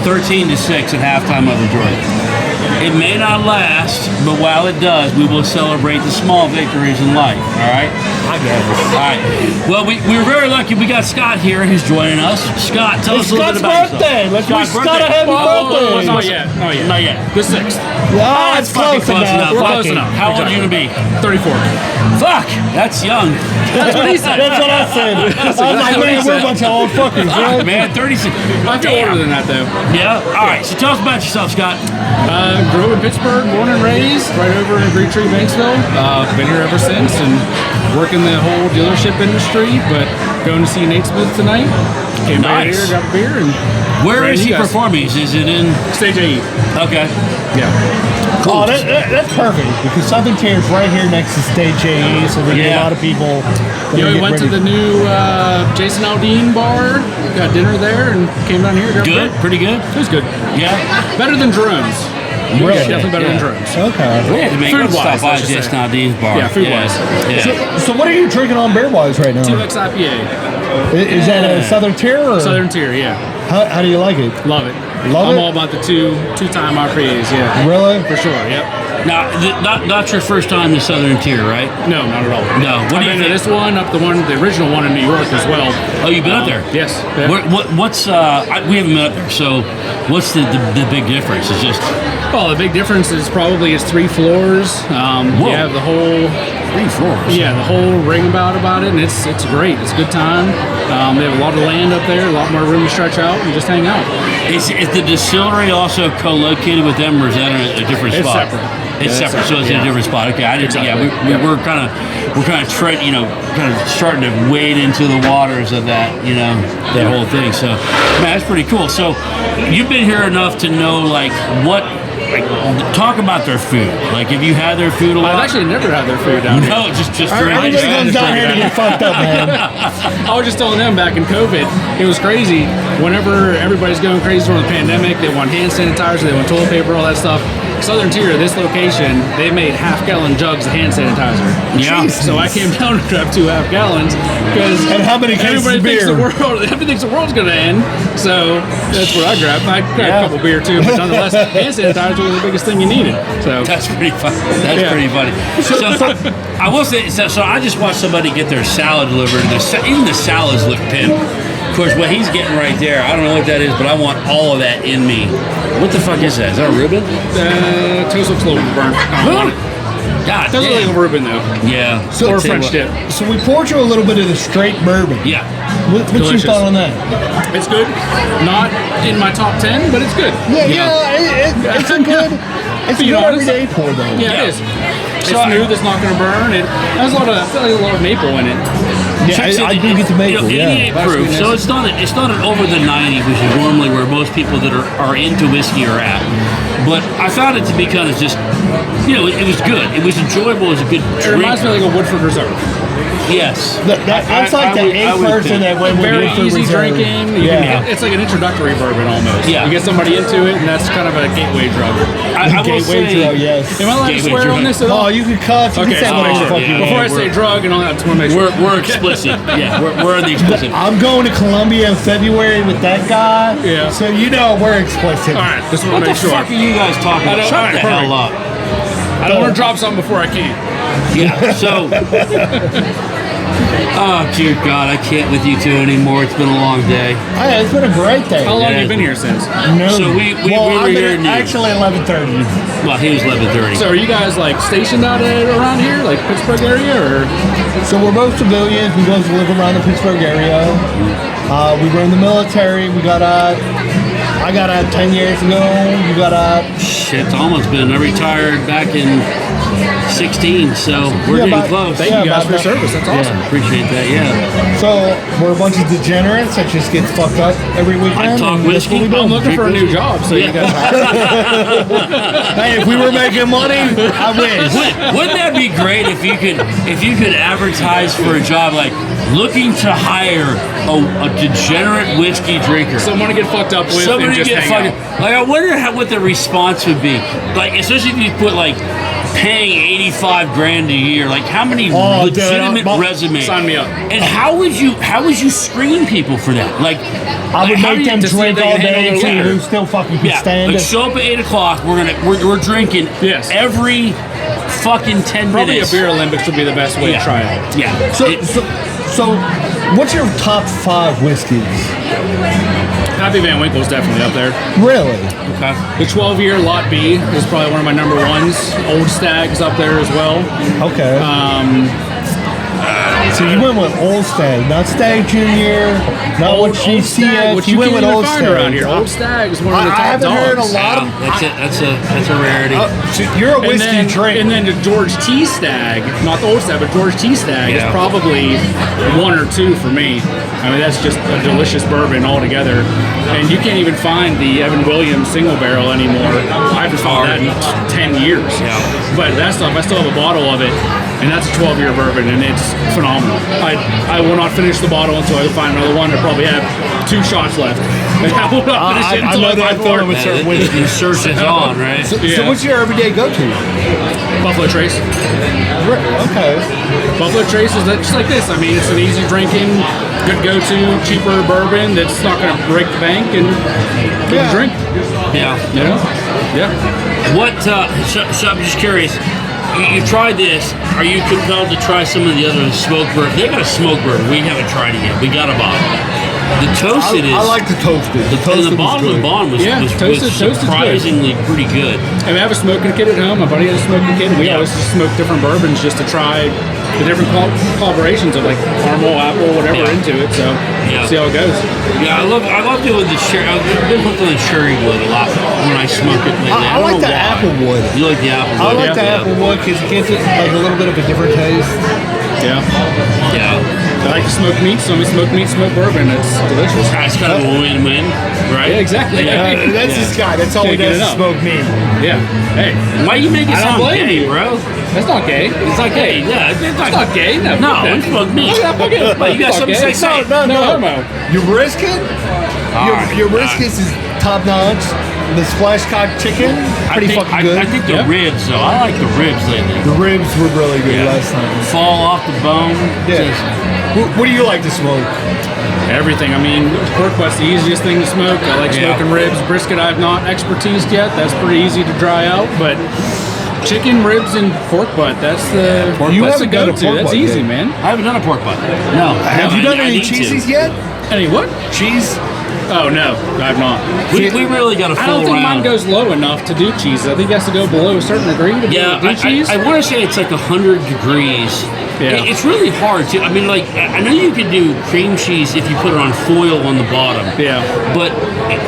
13-6 at halftime over Georgia. It may not last, but while it does, we will celebrate the small victories in life. All right. I got it. All right. Well, we were very lucky. We got Scott here who's joining us. Scott, tell us a little bit about birthday. yourself. Let's wish Scott a happy birthday. Not yet. Not yet. The 6th. Oh, That's fucking close enough. We're Fuck close it. enough. How old are you going to be? 34. Fuck. That's young. That's what he said. That's what I said. I was like, man, we're a bunch of old fuckers, Fuck, right? man. 36. I feel older than that, though. Yeah? All right. So tell us about yourself, Scott. Grew up in Pittsburgh, born and raised, right over in Green Tree, Banksville. Been here ever since and working the whole dealership industry, but going to see Nate Smith tonight. Came by Nice. here, got a beer, and Where is he you guys. performing? Is it in? Stage AE. Okay. Yeah. Oh, that's perfect because Southern Tier is right here next to Stage AE, so we get a lot of people. We went to the new Jason Aldean bar, got dinner there, and came down here. Good? Pretty good? It was good. Yeah? Better than Jerome's. Really? Definitely better than Yeah. Jerome's. Okay. We had to make one Food-wise, stop by I should Jason say. Aldean's bar. Yeah, food-wise. Yeah. So what are you drinking on beer wise right now? 2X IPA. Is that a Southern Tier or Southern Tier, yeah. How do you like it? Love it. Love I'm it? all about the two-time IPAs, yeah. Really? For sure, yep. Now, not your first time to Southern Tier, right? No, not at all. No. What do you I've been to think? this one, up the original one in New York as well. Oh, you've been up there? Yes. Yeah. What's we haven't been up there. So, what's the big difference? It's just Well, the big difference is probably it's 3 floors. You have the whole 3 floors. Yeah, the whole ring about it, and it's great. It's a good time. They have a lot of land up there, a lot more room to stretch out and just hang out. Is the distillery also co-located with them, or is that a different It's spot? separate. It's Yeah, separate, so it's in a different spot. Okay, I didn't. Exactly. Yeah, we're kind of kind of starting to wade into the waters of that, that whole thing. So, man, that's pretty cool. So, you've been here enough to know talk about their food. Like, have you had their food a lot? I've actually never had their food down here. No, just Everybody comes down here to get fucked up, man. I was just telling them back in COVID, it was crazy. Whenever everybody's going crazy during the pandemic, they want hand sanitizer, they want toilet paper, all that stuff. Southern Tier, this location, they made half-gallon jugs of hand sanitizer. Yeah. So I came down to grab 2 half gallons because And how many cases everybody of beer? everybody thinks the world's going to end. So that's what I grabbed. I grabbed a couple beer too, but nonetheless, hand sanitizer was the biggest thing you needed. So that's pretty funny. That's pretty funny. So I will say, so I just watched somebody get their salad delivered. Even the salads look pimp. Of course, what he's getting right there, I don't know what that is, but I want all of that in me. What the fuck is that? Is that a ribbon? Toast looks a little burnt. I don't want it. God, Doesn't look like a ribbon though. Yeah. Or a French dip. So we poured you a little bit of the straight bourbon. Yeah. What's your Delicious. thought on that? It's good. Not in my top 10, but it's good. It's a good. It's a Be good honest. everyday pour though. Yeah, it is. It's smooth. It's not going to burn. It has a lot of. I feel like a lot of maple in it. Yeah, I do get the maple. 88 proof, so it's not an over the 90, which is normally where most people that are into whiskey are at. But I found it to be kind of just, it was good. It was enjoyable. It was a good drink. It reminds me like a Woodford Reserve. Yes. That's like the eighth person that went with Very Woodford easy Reserve. drinking. It's like an introductory bourbon almost. Yeah. You get somebody into it, and that's kind of a gateway drug. I will Gateway say, drug, yes. Am I allowed to swear on this at all? Oh, you can cut. You Okay, can say so whatever the fuck you want. before I say drug and all that, I just want to make sure. we're explicit. Yeah, we're the explicit. I'm going to Colombia in February with that guy. Yeah. So we're explicit. All right, just What want to the make sure. fuck are you guys talking about? Shut the hell up. I don't want to drop something before I can. Yeah, so... Oh, dear God, I can't with you two anymore. It's been a long day. Hey, it's been a great day. How long have you been here since? No. So we I've were been here new. actually 11:30. Well, he was 11:30. So are you guys like stationed out around here, like Pittsburgh area, or? So we're both civilians. We both live around the Pittsburgh area. We were in the military. We got out. I got out 10 years ago. You got out. Shit, it's almost been. I retired back in 16, so we're getting close. Thank you guys for your service. That's awesome. Yeah, appreciate that, yeah. So we're a bunch of degenerates that just get fucked up every weekend. I talk and that's whiskey. what we do. I'm looking for a new job, so you guys. Hey, if we were making money, I wish. Wouldn't that be great if you could advertise for a job like looking to hire a degenerate whiskey drinker? Someone to get fucked up with and just hang out. Like, I wonder what the response would be. Like, especially if you put like paying $85,000 a year. Like, how many legitimate resumes? Sign me up. And how would you screen people for that? Like, I would how make do them you- drink they all can handle day their until ladder. who still fucking can Yeah, stand like it. show up at 8 o'clock. We're drinking every fucking 10 Probably minutes. a beer Olympics would be the best way to try it. Yeah. So, what's your top 5 whiskeys? Happy Van Winkle's definitely up there. Really? Okay. The 12-year Lot B is probably one of my number ones. Old Stag's up there as well. Okay. So you went with Old Stag, not Stag Junior, not what you see Stag, at. which You you went can't with even Old find Stag. around here. Old Stag is one of the I top haven't dogs. heard a lot of. That's a rarity. So you're a whiskey drinker. And then the George T. Stag, not the Old Stag, but George T. Stag is Yeah. probably 1 or 2 for me. I mean, that's just a delicious bourbon altogether. And you can't even find the Evan Williams single barrel anymore. I haven't found that in 10 years. Yeah. But that stuff, I still have a bottle of it, and that's a 12-year bourbon, and it's phenomenal. I will not finish the bottle until I find another one. I probably have 2 shots left. And I will not finish it I until know I that find feeling more. with certain whiskeys. The search is on, right? So what's your everyday go-to? Buffalo Trace. Okay. Buffalo Trace is just like this. I mean, it's an easy drinking, good go-to, cheaper bourbon that's not going to break the bank and good to drink. Yeah. You know? Yeah. What? So I'm just curious. You've tried this. Are you compelled to try some of the other smoke bourbon? They got a smoke bourbon. We haven't tried it yet. We got a bottle. The toasted I like the toasted. The toasted the bottle of the bond was surprisingly pretty good. And we have a smoking kit at home. My buddy has a smoking kit. And we always just smoke different bourbons just to try the different collaborations of like caramel, apple, whatever into it. So see how it goes. Yeah, I love doing the sherry. I've been putting the sherry wood a lot when I smoke it lately. I like the apple wood. You like the apple wood? I like the apple wood because it gives it like a little bit of a different taste. Yeah. Yeah. I like to smoke meat, so I'm a smoke meat, smoke bourbon. It's delicious. It's kind of a win-win, right? Yeah, exactly. That's this guy. That's all he does is smoke meat. Yeah. Hey. Why you make it sound gay, bro? That's not gay. It's not gay. Yeah, it's not gay. No, it's smoke meat. You got something to say? No. Your brisket? Your brisket is top notch. This flashcock chicken, pretty fucking good. I think the ribs, though. I like the ribs lately. The ribs were really good last time. Fall off the bone. Yeah. What do you like to smoke? Everything. I mean, pork butt's the easiest thing to smoke. I like smoking ribs. Brisket, I've not expertised yet. That's pretty easy to dry out, but chicken, ribs, and pork butt. That's the go-to. That's easy, man. I haven't done a pork butt. No. Have you done any cheesies yet? Any what? Cheese? Oh, no. I've not. We really got a full I don't think round. mine goes low enough to do cheese. I think it has to go below a certain degree to do cheese. I want to say it's like 100 degrees. Yeah. It's really hard to. I mean, like, I know you can do cream cheese if you put it on foil on the bottom. Yeah. But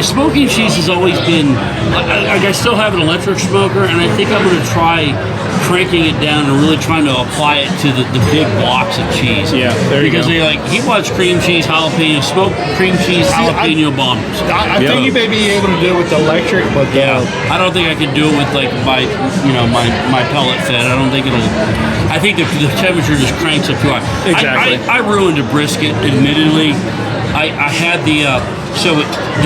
smoking cheese has always been. Like, I still have an electric smoker, and I think I'm going to try cranking it down and really trying to apply it to the big blocks of cheese. Yeah, there you go. Because he wants cream cheese, jalapeno, smoked cream cheese, jalapeno bombers. I think you may be able to do it with the electric, but I don't think I can do it with like my pellet fed. I don't think it'll. I think the temperature just cranks up too high. Exactly. I ruined a brisket. Admittedly, I had the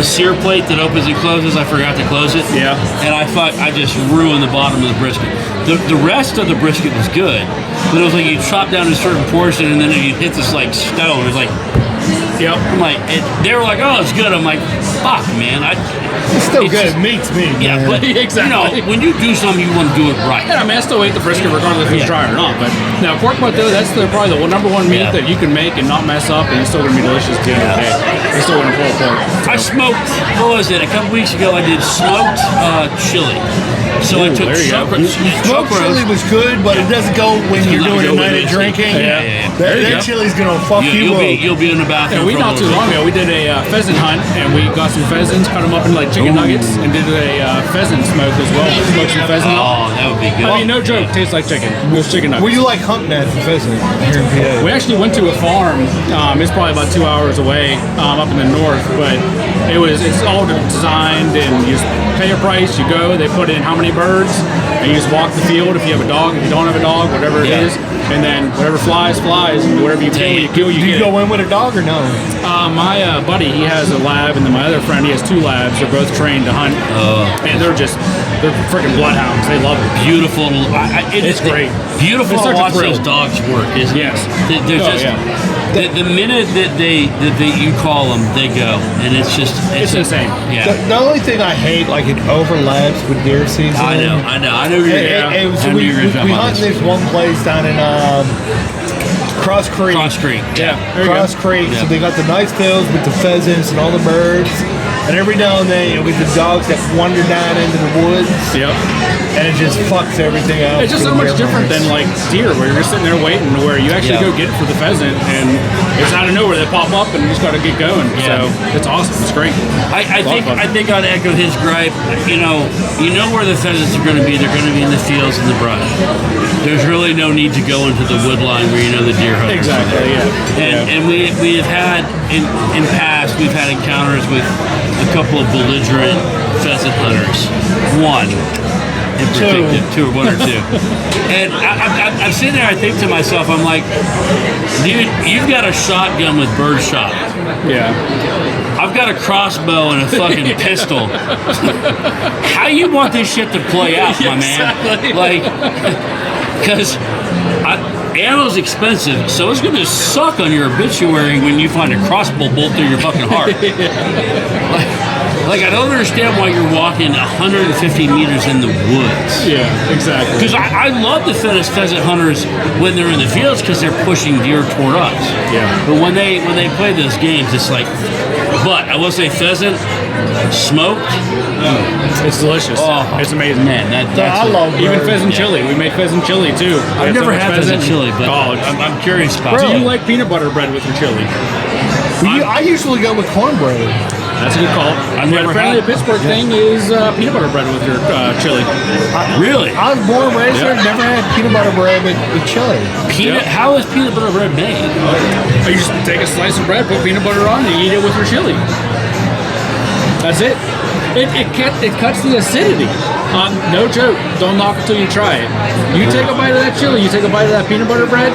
sear plate that opens and closes. I forgot to close it. Yeah. And I thought I just ruined the bottom of the brisket. The rest of the brisket was good, but it was like you chop down a certain portion and then you hit this like stone. It's like. Yep. I'm like, they were like, oh, it's good. I'm like, fuck, man. It's still good. Meat's meat. Yeah, man. but exactly. When you do something, you want to do it right. Yeah, I mean, I still ate the brisket regardless if it's dry or not. But now, pork butt though, that's probably the number one meat that you can make and not mess up, and it's still gonna be delicious at the end of the day. It's still gonna pull pork. I smoked. What was it? A couple weeks ago, I did smoked chili. So I took smoked chili was good, but it doesn't go when you're doing a night of drinking. That chili's gonna fuck you up. You'll be in the bathroom. Yeah, not too long ago, we did a pheasant hunt, and we got some pheasants, cut them up into like chicken nuggets, and did a pheasant smoke as well. Smoked some pheasant up. Oh, that would be good. I mean, no joke, tastes like chicken. It was chicken nuggets. Where you like hunting at for pheasant here in PA? We actually went to a farm. It's probably about 2 hours away, up in the north, but it's all designed, and you just pay a price. You go, they put in how many birds, and you just walk the field. If you have a dog, if you don't have a dog, whatever it is, and then whatever flies, and whatever you kill, you kill. Do you go in with a dog or no? My buddy, he has a lab, and then my other friend, he has 2 labs. They're both trained to hunt, and they're freaking bloodhounds. They love it. Beautiful. It's great. Beautiful to watch those dogs work, isn't it? Yes. The minute that you call them, they go, and it's insane. Yeah. The only thing I hate, like it overlaps with deer season. I know. We hunt this one place down in Cross Creek. Yeah. Cross Creek. So they got the nice fields with the pheasants and all the birds. And every now and then you'll get the dogs that wander down into the woods. Yep. And it just fucks everything out. It's just so much different than like deer, where you're just sitting there waiting, where you actually go get it for the pheasant, and it's out of nowhere. They pop up, and you just got to get going. So it's awesome. It's great. I think I'd echo his gripe. You know where the pheasants are going to be. They're going to be in the fields and the brush. There's really no need to go into the wood line where you know the deer hunters. Exactly. Yeah. And we have had in past we've had encounters with a couple of belligerent pheasant hunters. One in particular, one or two. And I'm sitting there, I think to myself, I'm like, dude, you've got a shotgun with birdshot. Yeah. I've got a crossbow and a fucking pistol. How you want this shit to play out, my man? Like, because ammo's expensive, so it's going to suck on your obituary when you find a crossbow bolt through your fucking heart. Like, I don't understand why you're walking 150 meters in the woods. Yeah, exactly. Because I love the pheasant hunters when they're in the fields because they're pushing deer toward us. Yeah. But when they play those games, it's like. But I will say, pheasant smoked. It's delicious. Oh, it's amazing. Man, that's I love even pheasant chili. We make pheasant chili too. I've never had pheasant chili, but I'm curious about it. Do you like peanut butter bread with your chili? I usually go with cornbread. That's a good call. Apparently, the Pittsburgh thing is peanut butter bread with your chili. Really? I was born and raised here. Never had peanut butter bread with chili. How is peanut butter bread made? You just take a slice of bread, put peanut butter on, and eat it with your chili. That's it. It cuts the acidity. No joke. Don't knock it till you try it. You take a bite of that chili, you take a bite of that peanut butter bread.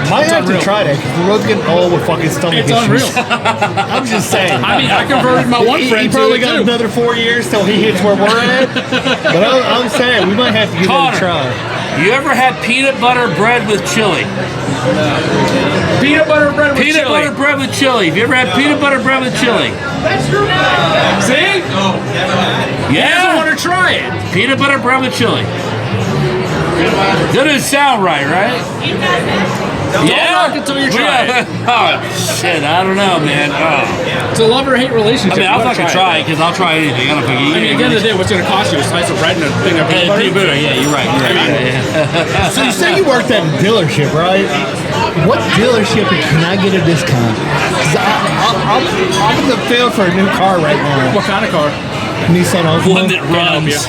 Might have to try that because we're both getting old with fucking stomach It's issues. unreal. I'm just saying. I mean, I converted my one friend He to probably it, got too. another 4 years till he hits where we're at. But I'm saying we might have to give it a try. You ever had peanut butter bread with chili? Peanut butter bread with chili. Peanut butter bread with chili. Have you ever had peanut butter bread with chili? See? He doesn't want to try it. Peanut butter bread with chili. That doesn't sound right? Don't knock it till you try it. Oh, shit. I don't know, man. Oh. It's a love or hate relationship. I mean, I'll fucking try it because I'll try anything. I don't fucking eat at the end of the day, what's going to cost you? A slice of bread and a thing of peanut butter? Yeah, you're right. So you say you worked at a dealership, right? What dealership can I get a discount? Because I'm in the field for a new car right now. What kind of car? Nissan Altima. One that runs.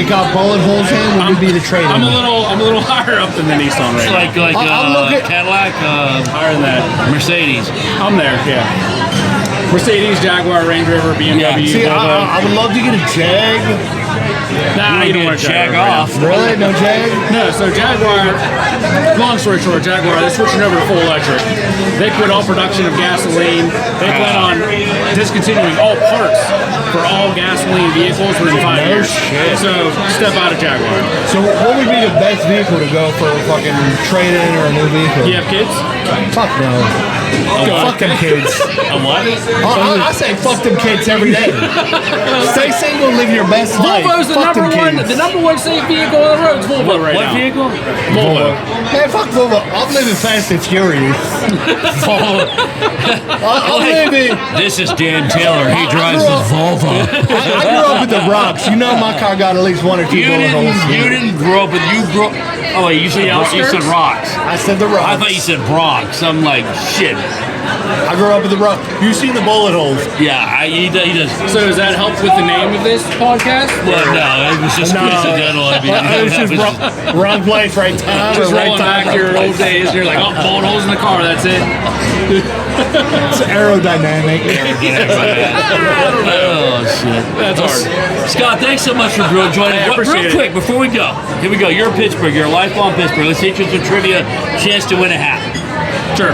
It got bullet holes in. What would be the trade? I'm a little higher up than the Nissan right now. Like Cadillac, higher than that. Mercedes. I'm there, yeah. Mercedes, Jaguar, Range Rover, BMW. See, I would love to get a Jag. Nah, you don't want to Jag off. Really? No Jag? No, so Jaguar, long story short, Jaguar, they're switching over to full electric. They quit all production of gasoline. They plan on discontinuing all parts for all gasoline vehicles within 5 years. Shit. So, step out of Jaguar. So what would be the best vehicle to go for a fucking trade-in or a new vehicle? You have kids? Fuck no. Fuck them kids. A what? I say fuck them kids every day. Stay single, live your best life. Volvo's the number one safe vehicle on the road is Volvo right now. What vehicle? Volvo. Man, fuck Volvo. I'm living Fast and Furious. I'm living. This is Dan Taylor. He drives the Volvo. I grew up with the rocks. You know my car got at least 1 or 2 bullet holes. You didn't grow up with Oh, wait, you said rocks. I said the rocks. I thought you said Bronx. I'm like, shit. I grew up with the rock. You seen the bullet holes? Yeah, he does. So does that help with the name of this podcast? Well, no, it was just coincidental. I mean, it was just wrong place, right time. Just right rolling time, back to your old days, and you're like, oh, bullet holes in the car, that's it. It's aerodynamic. Oh, shit. That's hard. Scott, thanks so much for joining. Real quick, before we go, here we go. You're in Pittsburgh. You're a lifelong Pittsburgh. Let's hit you some trivia. Chance to win a hat. Sure.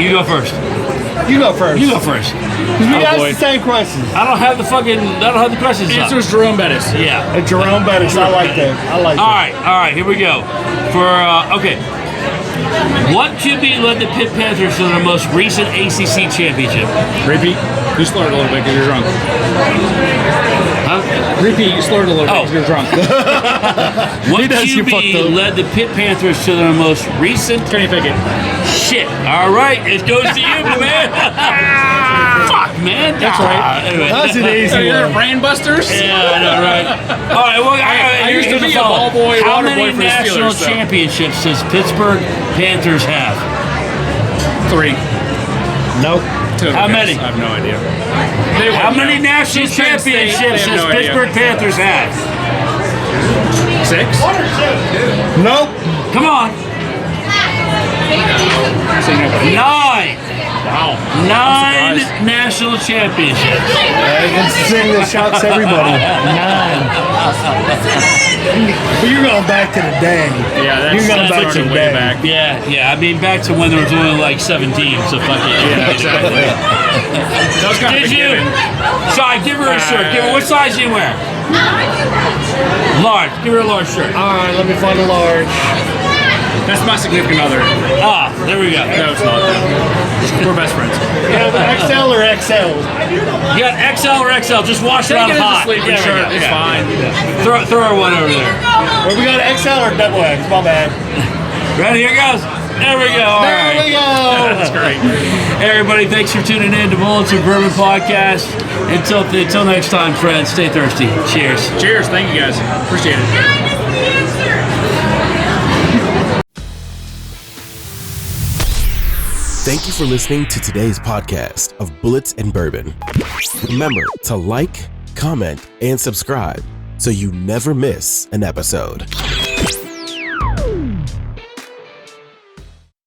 You go first. You go first. You go first. We asked the same questions. I don't have the questions up. Answer's Jerome Bettis. Yeah. Jerome Bettis. I like that. I like that. All right. Here we go. Okay. What QB led the Pitt Panthers to their most recent ACC championship? Repeat. You slurred a little bit because you're drunk. Huh? Repeat. You slurred a little bit because you're drunk. What QB led the Pitt Panthers to their most recent? Kenny Pickett. Shit. All right. It goes to you, man. Fuck, man. That's right. Anyway. That's an easy one. Brain busters? Yeah, I know, right? All right. Well, I used to be a ball boy, How water many boy for the national Steelers, so. championships does Pittsburgh Panthers have? 3. Nope. How many? I have no idea. How many national championships does Pittsburgh Panthers have? 6? Nope. Come on. 9. Wow. 9 national championships. It's the thing that shocks everybody. 9. But you're going back to the day. Yeah, that's you're going back to the way day. back. Yeah. I mean, back to when there was only like 7 teams. So fuck it. Yeah, exactly. That was kind of Did you? Sorry, give her a shirt. Give her. What size do you wear? Large. Give her a large shirt. All right, let me find a large. That's my significant other. Ah, there we go. No, it's not. We're best friends. Yeah, but XL or XL? You got XL or XL? Just wash it Take out it as a hot. sleeping shirt. It's fine. Throw our one over there. Well, we got XL or double X. My bad. Ready? Here goes. There we go. All There right. we go. That's great. Hey, everybody, thanks for tuning in to Bullets and Bourbon Podcast. Until next time, friends, stay thirsty. Cheers. Cheers. Thank you guys. Appreciate it. Thank you for listening to today's podcast of Bullets and Bourbon. Remember to like, comment, and subscribe so you never miss an episode.